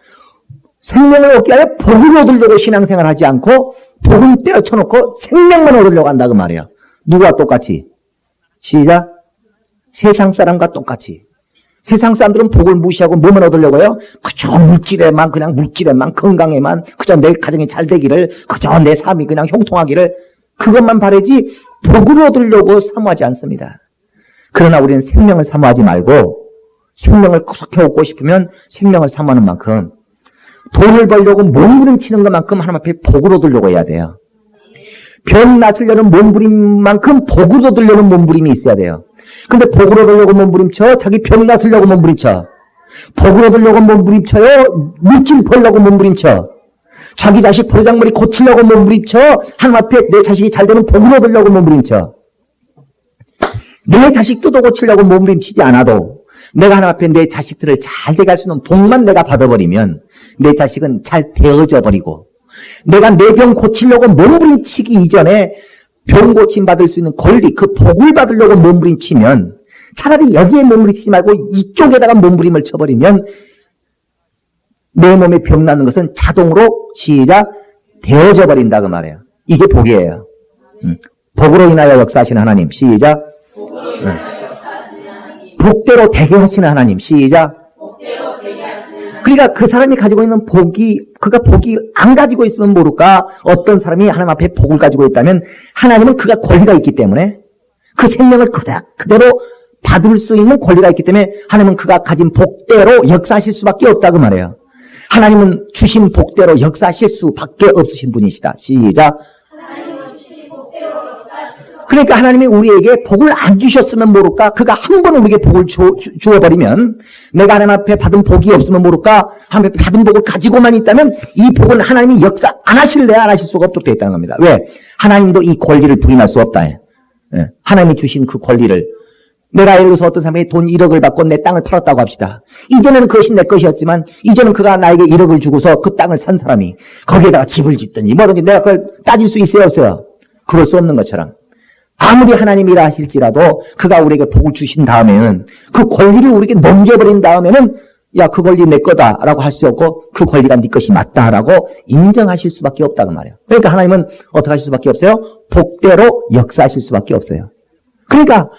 생명을 얻기 위해 복을 얻으려고 신앙생활을 하지 않고 복은 때려쳐놓고 생명만 얻으려고 한다 그 말이에요. 누구와 똑같이? 시작. 세상 사람과 똑같이. 세상 사람들은 복을 무시하고 뭐만 얻으려고 해요? 그저 물질에만, 건강에만, 그저 내 가정이 잘 되기를, 그저 내 삶이 그냥 형통하기를, 그것만 바라지 복을 얻으려고 사모하지 않습니다. 그러나 우리는 생명을 사모하지 말고 생명을 구속해 얻고 싶으면 생명을 사모하는 만큼, 돈을 벌려고 몸부림치는 것만큼 하나님 앞에 복을 얻으려고 해야 돼요. 병 낫으려는 몸부림만큼 복을 얻으려는 몸부림이 있어야 돼요. 근데 복을 얻으려고 몸부림쳐? 자기 병 낫으려고 몸부림쳐. 복을 얻으려고 몸부림쳐요? 물질 벌려고 몸부림쳐. 자기 자식 버르장머리 고치려고 몸부림쳐? 하나님 앞에 내 자식이 잘 되는 복을 얻으려고 몸부림쳐. 내 자식 뜯어 고치려고 몸부림치지 않아도 내가 하나님 앞에 내 자식들을 잘 되게 할 수 있는 복만 내가 받아버리면 내 자식은 잘 되어져 버리고, 내가 내 병 고치려고 몸부림치기 이전에 병 고침 받을 수 있는 권리, 그 복을 받으려고 몸부림치면, 차라리 여기에 몸부림치지 말고 이쪽에다가 몸부림을 쳐버리면 내 몸에 병 나는 것은 자동으로 시작 되어져 버린다 그 말이에요. 이게 복이에요. 복으로 인하여 역사하시는 하나님. 시작. 복대로 되게 하시는 하나님. 시작. 그러니까 그 사람이 가지고 있는 복이, 그가 복이 안 가지고 있으면 모를까? 어떤 사람이 하나님 앞에 복을 가지고 있다면 하나님은 그가 권리가 있기 때문에, 그 생명을 그대로 받을 수 있는 권리가 있기 때문에 하나님은 그가 가진 복대로 역사하실 수밖에 없다고 말해요. 하나님은 주신 복대로 역사하실 수밖에 없으신 분이시다. 시작. 그러니까 하나님이 우리에게 복을 안 주셨으면 모를까? 그가 한 번 우리에게 복을 주어버리면, 내가 하나님 앞에 받은 복이 없으면 모를까? 하나님 앞에 받은 복을 가지고만 있다면 이 복은 하나님이 역사 안 하실래? 안 하실 수가 없도록 되어 있다는 겁니다. 왜? 하나님도 이 권리를 부인할 수 없다. 하나님이 주신 그 권리를, 내가 예를 들어서 어떤 사람이 돈 1억을 받고 내 땅을 팔았다고 합시다. 이전에는 그것이 내 것이었지만 이제는 그가 나에게 1억을 주고서 그 땅을 산 사람이 거기에다가 집을 짓든지 뭐든지 내가 그걸 따질 수 있어요, 없어요? 그럴 수 없는 것처럼, 아무리 하나님이라 하실지라도 그가 우리에게 복을 주신 다음에는, 그 권리를 우리에게 넘겨버린 다음에는 야, 그 권리 내 거다라고 할 수 없고 그 권리가 네 것이 맞다라고 인정하실 수밖에 없다고 말이에요. 그러니까 하나님은 어떻게 하실 수밖에 없어요? 복대로 역사하실 수밖에 없어요. 그러니까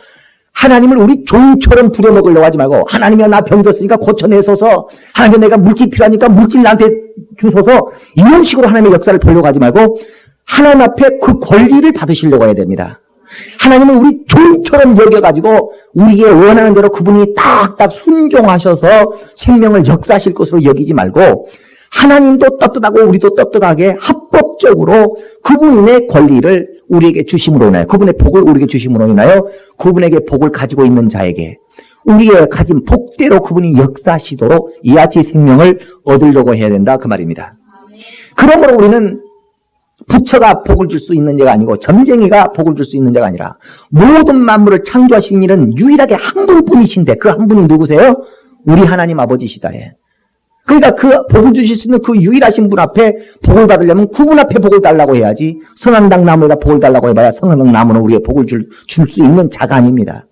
하나님을 우리 종처럼 부려먹으려고 하지 말고 하나님이여 나 병들었으니까 고쳐내소서, 하나님이여 내가 물질 필요하니까 물질 나한테 주소서, 이런 식으로 하나님의 역사를 보려고 하지 말고 하나님 앞에 그 권리를 받으시려고 해야 됩니다. 하나님은 우리 종처럼 여겨가지고 우리의 원하는 대로 그분이 딱딱 순종하셔서 생명을 역사하실 것으로 여기지 말고 하나님도 떳떳하고 우리도 떳떳하게 합법적으로 그분의 권리를 우리에게 주심으로 인하여, 그분의 복을 우리에게 주심으로 인하여 그분에게 복을 가지고 있는 자에게 우리의 가진 복대로 그분이 역사하시도록 이같이 생명을 얻으려고 해야 된다 그 말입니다. 그러므로 우리는 부처가 복을 줄 수 있는 자가 아니고 점쟁이가 복을 줄 수 있는 자가 아니라 모든 만물을 창조하신 이는 유일하게 한 분뿐이신데 그 한 분이 누구세요? 우리 하나님 아버지시다 해. 그러니까 그 복을 주실 수 있는 그 유일하신 분 앞에 복을 받으려면 그분 앞에 복을 달라고 해야지, 선앙당 나무에다 복을 달라고 해봐야 선앙당 나무는 우리의 복을 줄 수 있는 자가 아닙니다.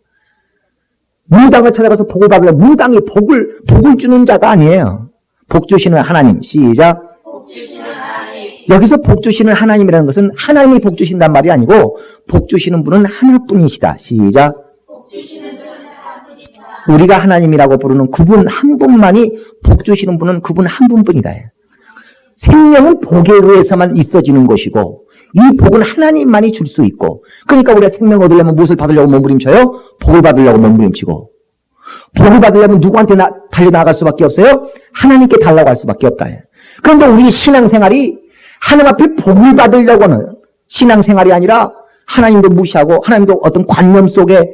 무당을 찾아가서 복을 받으려면 무당이 복을 주는 자가 아니에요. 복 주시는 하나님. 시작. 복 주시는 하나님. 여기서 복 주시는 하나님이라는 것은 하나님이 복 주신단 말이 아니고 복 주시는 분은 하나뿐이시다. 시작. 복 주시는 분은 하나뿐이시다. 우리가 하나님이라고 부르는 그분 한 분만이, 복 주시는 분은 그분 한 분뿐이다. 생명은 복에 의해서만 있어지는 것이고 이 복은 하나님만이 줄 수 있고, 그러니까 우리가 생명 얻으려면 무엇을 받으려고 몸부림쳐요? 복을 받으려고 몸부림치고, 복을 받으려면 누구한테 달려나갈 수밖에 없어요? 하나님께 달라고 할 수밖에 없다. 그런데 우리 신앙생활이 하나님 앞에 복을 받으려고 하는 신앙생활이 아니라 하나님도 무시하고 하나님도 어떤 관념 속에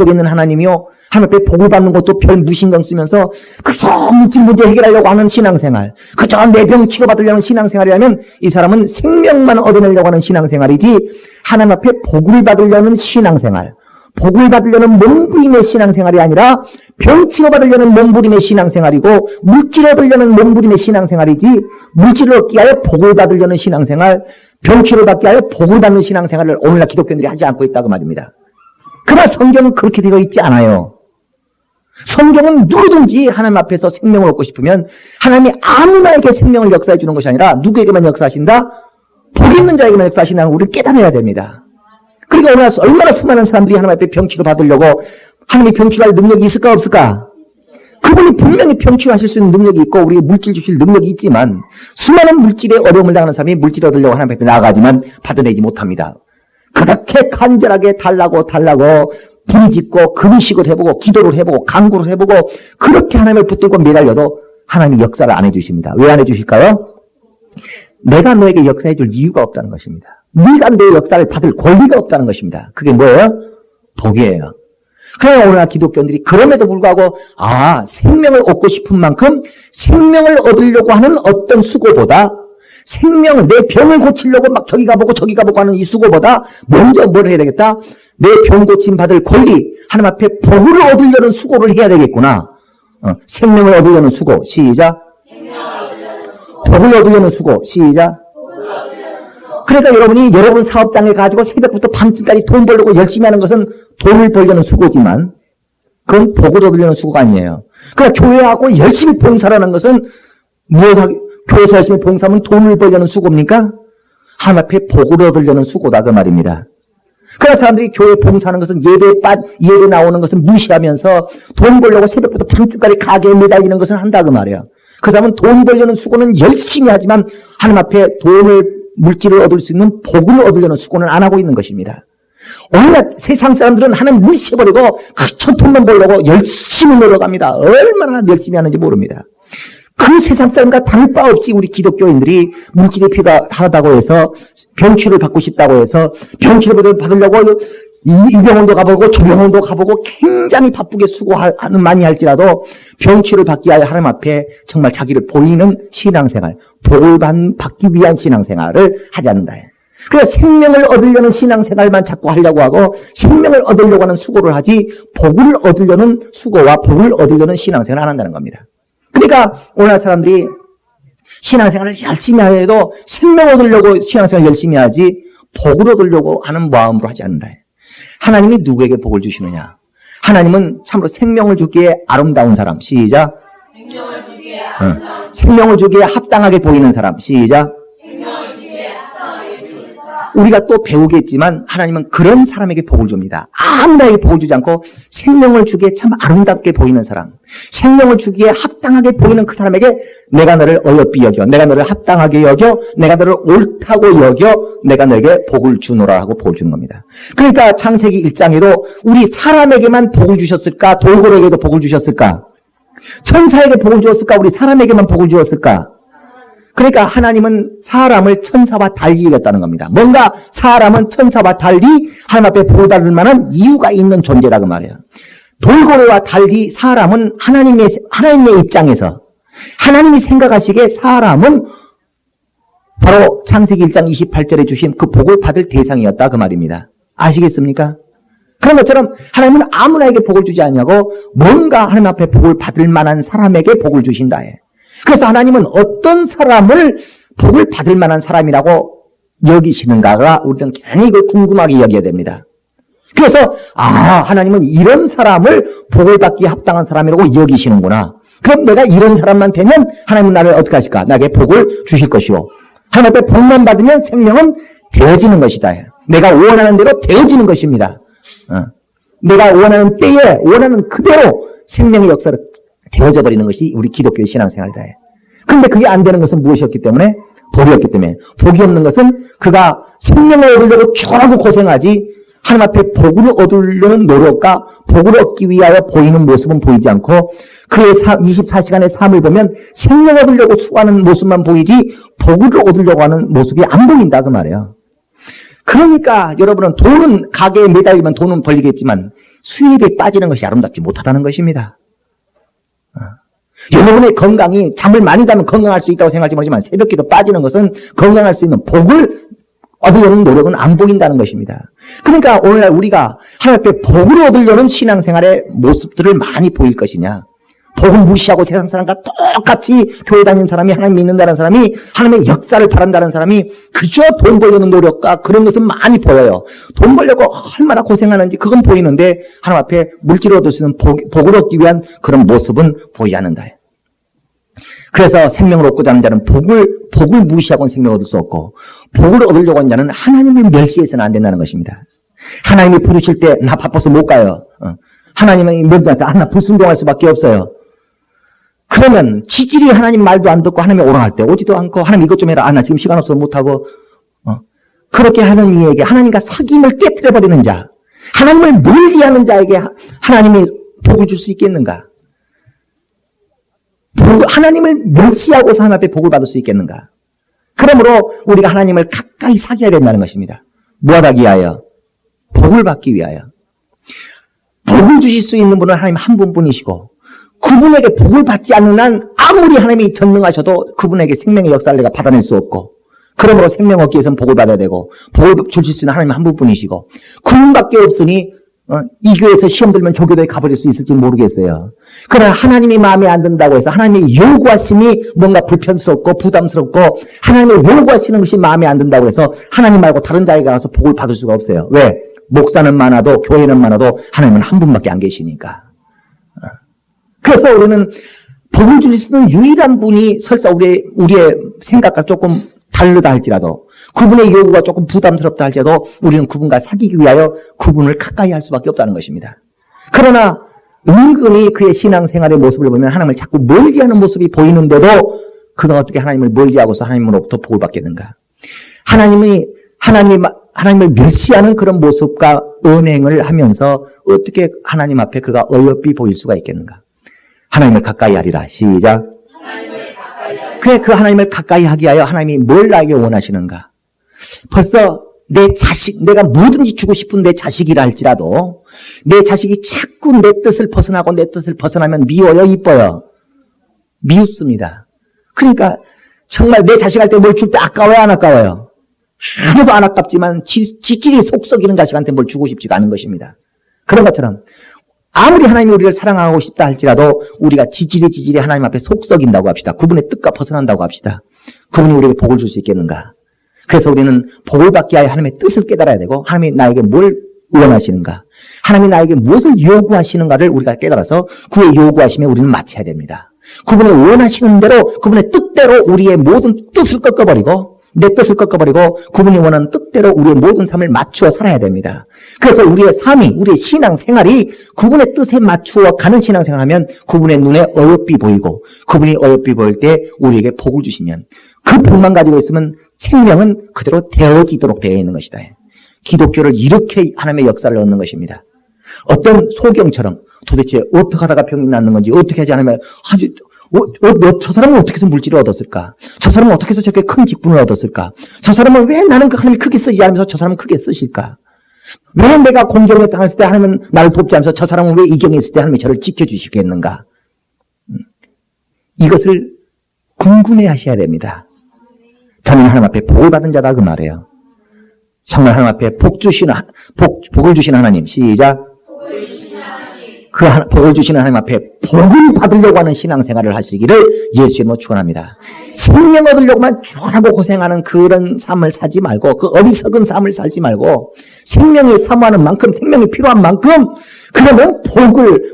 있는 하나님이요, 하나님 앞에 복을 받는 것도 별 무신경 쓰면서 그저 물질 문제 해결하려고 하는 신앙생활, 그저 내 병 치료받으려는 신앙생활이라면 이 사람은 생명만 얻어내려고 하는 신앙생활이지 하나님 앞에 복을 받으려는 신앙생활, 복을 받으려는 몸부림의 신앙생활이 아니라 병 치료받으려는 몸부림의 신앙생활이고 물질 얻으려는 몸부림의 신앙생활이지, 물질을 얻기 위하여 복을 받으려는 신앙생활, 병 치료를 받기 위하여 복을 받는 신앙생활을 오늘날 기독교인들이 하지 않고 있다고 말입니다. 그러나 성경은 그렇게 되어 있지 않아요. 성경은 누구든지 하나님 앞에서 생명을 얻고 싶으면 하나님이 아무나에게 생명을 역사해 주는 것이 아니라 누구에게만 역사하신다? 복 있는 자에게만 역사하신다는 우리를 깨달아야 됩니다. 그러니까 오늘 얼마나 수많은 사람들이 하나님 앞에 병치료 받으려고, 하나님이 병치료할 능력이 있을까 없을까? 그분이 분명히 병치료하실 수 있는 능력이 있고 우리에게 물질 주실 능력이 있지만 수많은 물질에 어려움을 당하는 사람이 물질 얻으려고 하나님 앞에 나아가지만 받아내지 못합니다. 그렇게 간절하게 달라고 부르짖고 금식을 해보고 기도를 해보고 간구를 해보고 그렇게 하나님을 붙들고 매달려도 하나님이 역사를 안 해주십니다. 왜 안 해주실까요? 내가 너에게 역사해 줄 이유가 없다는 것입니다. 네가 내 역사를 받을 권리가 없다는 것입니다. 그게 뭐예요? 복이에요. 그러나 오늘날 기독교인들이 그럼에도 불구하고 생명을 얻고 싶은 만큼 생명을 얻으려고 하는 어떤 수고보다, 생명을, 내 병을 고치려고 막 저기 가보고 하는 이 수고보다 먼저 뭘 해야 되겠다? 내 병 고침 받을 권리, 하나님 앞에 복을 얻으려는 수고를 해야 되겠구나. 생명을 얻으려는 수고. 시작. 복을 얻으려는 수고. 시작. 그러니까 여러분이 여러분 사업장에 가지고 새벽부터 밤까지 돈 벌려고 열심히 하는 것은 돈을 벌려는 수고지만 그건 복을 얻으려는 수고가 아니에요. 그러니까 교회하고 열심히 봉사를 하는 것은 교회에서 열심히 봉사하면 돈을 벌려는 수고입니까? 하나님 앞에 복을 얻으려는 수고다 그 말입니다. 그러나 사람들이 교회 봉사하는 것은 예배 나오는 것은 무시하면서 돈 벌려고 새벽부터 밤까지 가게에 매달리는 것은 한다 그 말이에요. 그 사람은 돈 벌려는 수고는 열심히 하지만 하나님 앞에 물질을 얻을 수 있는 복을 얻으려는 수고는 안 하고 있는 것입니다. 오늘날 세상 사람들은 하나님 무시해버리고 그저 돈만 벌려고 열심히 노력합니다. 얼마나 열심히 하는지 모릅니다. 그 세상 사람과 다를 바 없이 우리 기독교인들이 물질이 필요하다고 해서 병치료를 받고 싶다고 해서 병치료를 받으려고 이 병원도 가보고 저 병원도 가보고 굉장히 바쁘게 많이 할지라도 병치료를 받기 위하여 하나님 앞에 정말 자기를 보이는 신앙생활, 복을 받기 위한 신앙생활을 하지 않는다. 그래서 생명을 얻으려는 신앙생활만 자꾸 하려고 하고 생명을 얻으려고 하는 수고를 하지 복을 얻으려는 수고와 복을 얻으려는 신앙생활을 안 한다는 겁니다. 그러니까 오늘 사람들이 신앙생활을 열심히 해도 생명 얻으려고 신앙생활을 열심히 하지 복을 얻으려고 하는 마음으로 하지 않는다. 하나님이 누구에게 복을 주시느냐? 하나님은 참으로 생명을 주기에 아름다운 사람. 시작. 생명을 주기에 합당하게 보이는 사람. 시작. 우리가 또 배우겠지만 하나님은 그런 사람에게 복을 줍니다. 아무나에게 복을 주지 않고 생명을 주기에 참 아름답게 보이는 사람, 생명을 주기에 합당하게 보이는 그 사람에게 내가 너를 어여삐 여겨, 내가 너를 합당하게 여겨, 내가 너를 옳다고 여겨, 내가 너에게 복을 주노라 하고 복을 주는 겁니다. 그러니까 창세기 1장에도 우리 사람에게만 복을 주셨을까? 돌고래에게도 복을 주셨을까? 천사에게 복을 주었을까? 우리 사람에게만 복을 주었을까? 그러니까 하나님은 사람을 천사와 달리 여겼다는 겁니다. 뭔가 사람은 천사와 달리 하나님 앞에 복을 받을 만한 이유가 있는 존재다 그 말이에요. 돌고래와 달리 사람은 하나님의 입장에서 하나님이 생각하시기에 사람은 바로 창세기 1장 28절에 주신 그 복을 받을 대상이었다 그 말입니다. 아시겠습니까? 그런 것처럼 하나님은 아무나에게 복을 주지 않냐고 뭔가 하나님 앞에 복을 받을 만한 사람에게 복을 주신다 해. 그래서 하나님은 어떤 사람을 복을 받을 만한 사람이라고 여기시는가가 우리는 괜히 이걸 궁금하게 여겨야 됩니다. 그래서 하나님은 이런 사람을 복을 받기에 합당한 사람이라고 여기시는구나. 그럼 내가 이런 사람만 되면 하나님은 나를 어떻게 하실까? 나에게 복을 주실 것이요. 하나님 앞에 복만 받으면 생명은 되어지는 것이다. 내가 원하는 대로 되어지는 것입니다. 내가 원하는 때에 원하는 그대로 생명의 역사를 되어져 버리는 것이 우리 기독교의 신앙생활이다. 그런데 그게 안 되는 것은 무엇이었기 때문에? 복이었기 때문에. 복이 없는 것은 그가 생명을 얻으려고 죽어라고 고생하지 하나님 앞에 복을 얻으려는 노력과 복을 얻기 위하여 보이는 모습은 보이지 않고 그의 24시간의 삶을 보면 생명 얻으려고 수고하는 모습만 보이지 복을 얻으려고 하는 모습이 안 보인다 그 말이에요. 그러니까 여러분은 돈은 가게에 매달리면 돈은 벌리겠지만 수입이 빠지는 것이 아름답지 못하다는 것입니다. 여러분의 건강이 잠을 많이 자면 건강할 수 있다고 생각할지 모르지만 새벽기도 빠지는 것은 건강할 수 있는 복을 얻으려는 노력은 안 보인다는 것입니다. 그러니까 오늘날 우리가 하나님 앞에 복을 얻으려는 신앙생활의 모습들을 많이 보일 것이냐, 복을 무시하고 세상 사람과 똑같이 교회 다니는 사람이 하나님 믿는다는 사람이 하나님의 역사를 바란다는 사람이 그저 돈 벌려는 노력과 그런 것은 많이 보여요. 돈 벌려고 얼마나 고생하는지 그건 보이는데 하나님 앞에 물질을 얻을 수 있는 복을 얻기 위한 그런 모습은 보이지 않는다. 그래서 생명을 얻고자 하는 자는 복을 무시하고는 생명을 얻을 수 없고 복을 얻으려고 하는 자는 하나님을 멸시해서는 안 된다는 것입니다. 하나님이 부르실 때 나 바빠서 못 가요. 하나님이 먼저 나 불순종할 수밖에 없어요. 그러면 지질이 하나님 말도 안 듣고 하나님이 오랑할 때 오지도 않고 하나님 이것 좀 해라. 나 지금 시간 없어서 못하고 그렇게 하는 이에게 하나님과 사귐을 깨트려버리는 자, 하나님을 멀리하는 자에게 하나님이 복을 줄 수 있겠는가? 하나님을 멸시하고서 하나님 앞에 복을 받을 수 있겠는가? 그러므로 우리가 하나님을 가까이 사귀어야 된다는 것입니다. 무엇하기 위하여? 복을 받기 위하여. 복을 주실 수 있는 분은 하나님 한 분뿐이시고 그분에게 복을 받지 않는 한 아무리 하나님이 전능하셔도 그분에게 생명의 역사를 내가 받아낼 수 없고 그러므로 생명 얻기 위해서는 복을 받아야 되고 복을 주실 수 있는 하나님 한 분뿐이시고 그분밖에 없으니 이 교회에서 시험 들면 조교도에 가버릴 수 있을지 모르겠어요. 그러나 하나님이 마음에 안 든다고 해서 하나님의 요구하심이 뭔가 불편스럽고 부담스럽고 하나님의 요구하시는 것이 마음에 안 든다고 해서 하나님 말고 다른 자에게 가서 복을 받을 수가 없어요. 왜? 목사는 많아도 교회는 많아도 하나님은 한 분밖에 안 계시니까. 그래서 우리는 복을 줄 수 있는 유일한 분이 설사 우리의 생각과 조금 다르다 할지라도 그분의 요구가 조금 부담스럽다 할지라도 우리는 그분과 사귀기 위하여 그분을 가까이 할 수밖에 없다는 것입니다. 그러나 은근히 그의 신앙생활의 모습을 보면 하나님을 자꾸 멀리하는 모습이 보이는데도 그가 어떻게 하나님을 멀리하고서 하나님으로부터 복을 받겠는가? 하나님을 멸시하는 그런 모습과 언행을 하면서 어떻게 하나님 앞에 그가 어여삐 보일 수가 있겠는가? 하나님을 가까이 하리라. 시작. 그래, 그 하나님을 가까이 하기 위하여 하나님이 뭘 나에게 원하시는가? 벌써 내 자식, 내가 뭐든지 주고 싶은 내 자식이라 할지라도 내 자식이 자꾸 내 뜻을 벗어나고 내 뜻을 벗어나면 미워요, 이뻐요? 미웁습니다. 그러니까 정말 내 자식한테 뭘 줄 때 아까워요, 안 아까워요? 하나도 안 아깝지만 지끼리 속 썩이는 자식한테 뭘 주고 싶지가 않은 것입니다. 그런 것처럼 아무리 하나님이 우리를 사랑하고 싶다 할지라도 우리가 지질이 하나님 앞에 속 썩인다고 합시다. 그분의 뜻과 벗어난다고 합시다. 그분이 우리에게 복을 줄 수 있겠는가? 그래서 우리는 복을 받기 위하여 하나님의 뜻을 깨달아야 되고 하나님이 나에게 뭘 원하시는가? 하나님이 나에게 무엇을 요구하시는가를 우리가 깨달아서 그의 요구하심에 우리는 맞춰야 됩니다. 그분의 원하시는 대로 그분의 뜻대로 우리의 모든 뜻을 꺾어버리고 내 뜻을 꺾어버리고 그분이 원하는 뜻대로 우리의 모든 삶을 맞추어 살아야 됩니다. 그래서 우리의 삶이, 우리의 신앙생활이 그분의 뜻에 맞추어 가는 신앙생활을 하면 그분의 눈에 어여삐 보이고, 그분이 어여삐 보일 때 우리에게 복을 주시면, 그 복만 가지고 있으면 생명은 그대로 되어지도록 되어 있는 것이다. 기독교를 이렇게 하나님의 역사를 얻는 것입니다. 어떤 소경처럼 도대체 어떻게 하다가 병이 낫는 건지, 어떻게 하지 않으면 저 사람은 어떻게 해서 물질을 얻었을까? 저 사람은 어떻게 해서 저렇게 큰 직분을 얻었을까? 저 사람은 왜 나는 그 하나님이 크게 쓰지 않으면서 저 사람은 크게 쓰실까? 왜 내가 공경에 당했을 때 하나님은 나를 돕지 않으면서 저 사람은 왜 이경에 있을 때 하나님이 저를 지켜주시겠는가? 이것을 궁금해 하셔야 됩니다. 저는 하나님 앞에 복을 받은 자다 그 말이에요. 정말 하나님 앞에 복을 주시는 하나님. 시작. 그 복을 주시는 하나님 앞에 복을 받으려고 하는 신앙생활을 하시기를 예수 이름으로 축원합니다. 생명 얻으려고만 죽어라고 고생하는 그런 삶을 살지 말고, 그 어리석은 삶을 살지 말고, 생명을 사모하는 만큼, 생명이 필요한 만큼, 그러면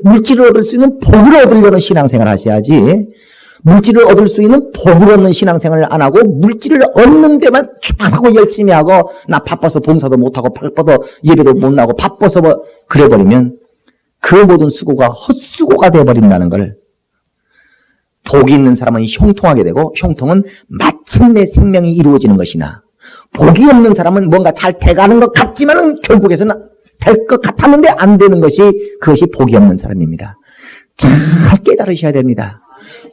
물질을 얻을 수 있는 복을 얻으려는 신앙생활을 하셔야지, 물질을 얻을 수 있는 복을 얻는 신앙생활을 안 하고 물질을 얻는 데만 안 하고 열심히 하고, 나 바빠서 봉사도 못하고 바빠서 예배도 못 나고 바빠서 그래버리면 그 모든 수고가 헛수고가 되어버린다는 걸. 복이 있는 사람은 형통하게 되고, 형통은 마침내 생명이 이루어지는 것이나, 복이 없는 사람은 뭔가 잘 돼가는 것 같지만은 결국에서는 될 것 같았는데 안 되는 것이, 그것이 복이 없는 사람입니다. 잘 깨달으셔야 됩니다.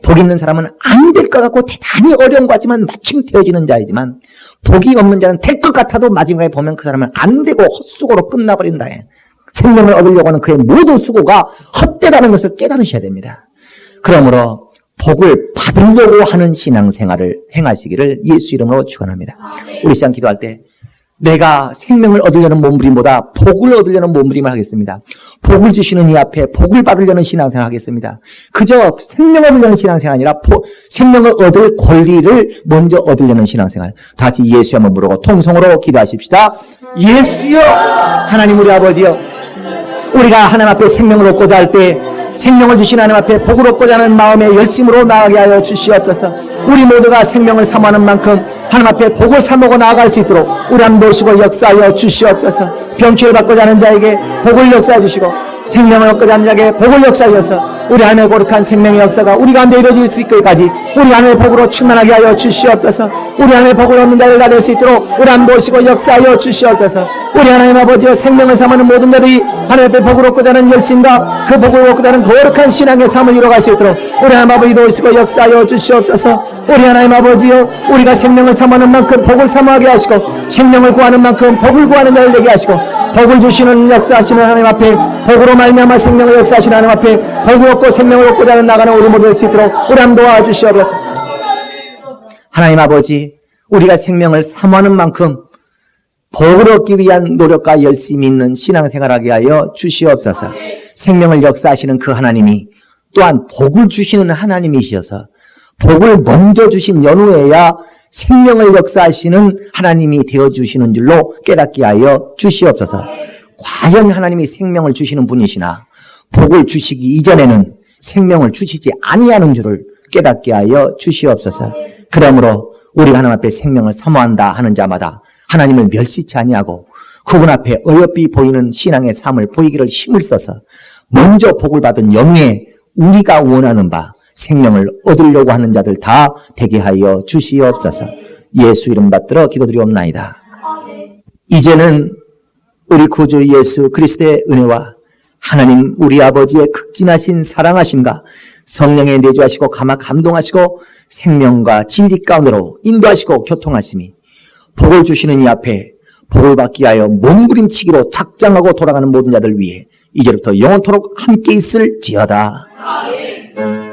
복 있는 사람은 안 될 것 같고 대단히 어려운 것 같지만 마침 되어지는 자이지만, 복이 없는 자는 될 것 같아도 마지막에 보면 그 사람은 안 되고 헛수고로 끝나버린다. 생명을 얻으려고 하는 그의 모든 수고가 헛되다는 것을 깨달으셔야 됩니다. 그러므로 복을 받으려고 하는 신앙생활을 행하시기를 예수 이름으로 축원합니다. 우리 시간 기도할 때 내가 생명을 얻으려는 몸부림보다 복을 얻으려는 몸부림을 하겠습니다. 복을 주시는 이 앞에 복을 받으려는 신앙생활을 하겠습니다. 그저 생명을 얻으려는 신앙생활이 아니라 생명을 얻을 권리를 먼저 얻으려는 신앙생활. 다 같이 예수 한번 부르고 통성으로 기도하십시다. 예수여, 하나님 우리 아버지여, 우리가 하나님 앞에 생명을 얻고자 할 때 생명을 주신 하나님 앞에 복을 얻고자 하는 마음의 열심으로 나아가게 하여 주시옵소서. 우리 모두가 생명을 사모하는 만큼 하나님 앞에 복을 사모고 나아갈 수 있도록 우리 한 모시고 역사하여 주시옵소서. 병치를 받고자 하는 자에게 복을 역사해 주시고, 생명을 얻고자 하는 자에게 복을 역사하셔서 우리 안에 거룩한 생명의 역사가 우리 가운데 이루어질 수 있기까지 우리 안에 복으로 충만하게 하여 주시옵소서. 우리 안에 복을 얻는 자를 가질 수 있도록 우리 한 모시고 역사하여 주시옵소서. 우리 하나님 아버지여, 생명을 삼는 모든 자들이 하나님 앞에 복을 얻고자 하는 열심과 그 복을 얻고자 하는 거룩한 신앙의 삶을 이뤄갈 수 있도록 우리 하나님 아버지 도우시고 역사하여 주시옵소서. 우리 하나님 아버지여, 우리가 생명을 삼는 만큼 복을 사모하게 하시고, 생명을 구하는 만큼 복을 구하는 자를 되게 하시고, 복을 주시는 역사하시는 하나님 앞에 복으로 말미암아 생명을 역사하시는 하나님 앞에 복을 얻고 생명을 얻고자 하는 나가는 우리 모두 될 수 있도록 우리 한 도와주시옵소서. 하나님 아버지, 우리가 생명을 사모하는 만큼 복을 얻기 위한 노력과 열심이 있는 신앙생활하게 하여 주시옵소서. 생명을 역사하시는 그 하나님이 또한 복을 주시는 하나님이셔서 복을 먼저 주신 연후에야 생명을 역사하시는 하나님이 되어주시는 줄로 깨닫게 하여 주시옵소서. 과연 하나님이 생명을 주시는 분이시나 복을 주시기 이전에는 생명을 주시지 아니하는 줄을 깨닫게 하여 주시옵소서. 그러므로 우리가 하나님 앞에 생명을 사모한다 하는 자마다 하나님을 멸시치 아니하고 그분 앞에 어여삐 보이는 신앙의 삶을 보이기를 힘을 써서 먼저 복을 받은 영예 우리가 원하는 바 생명을 얻으려고 하는 자들 다 되게 하여 주시옵소서. 예수 이름 받들어 기도드리옵나이다. 이제는 우리 구주 예수 그리스도의 은혜와 하나님 우리 아버지의 극진하신 사랑하심과 성령의 내주하시고 감동하시고 생명과 진리 가운데로 인도하시고 교통하심이 복을 주시는 이 앞에 복을 받기 위하여 몸부림치기로 작정하고 돌아가는 모든 자들 위해 이제부터 영원토록 함께 있을지어다. 아멘.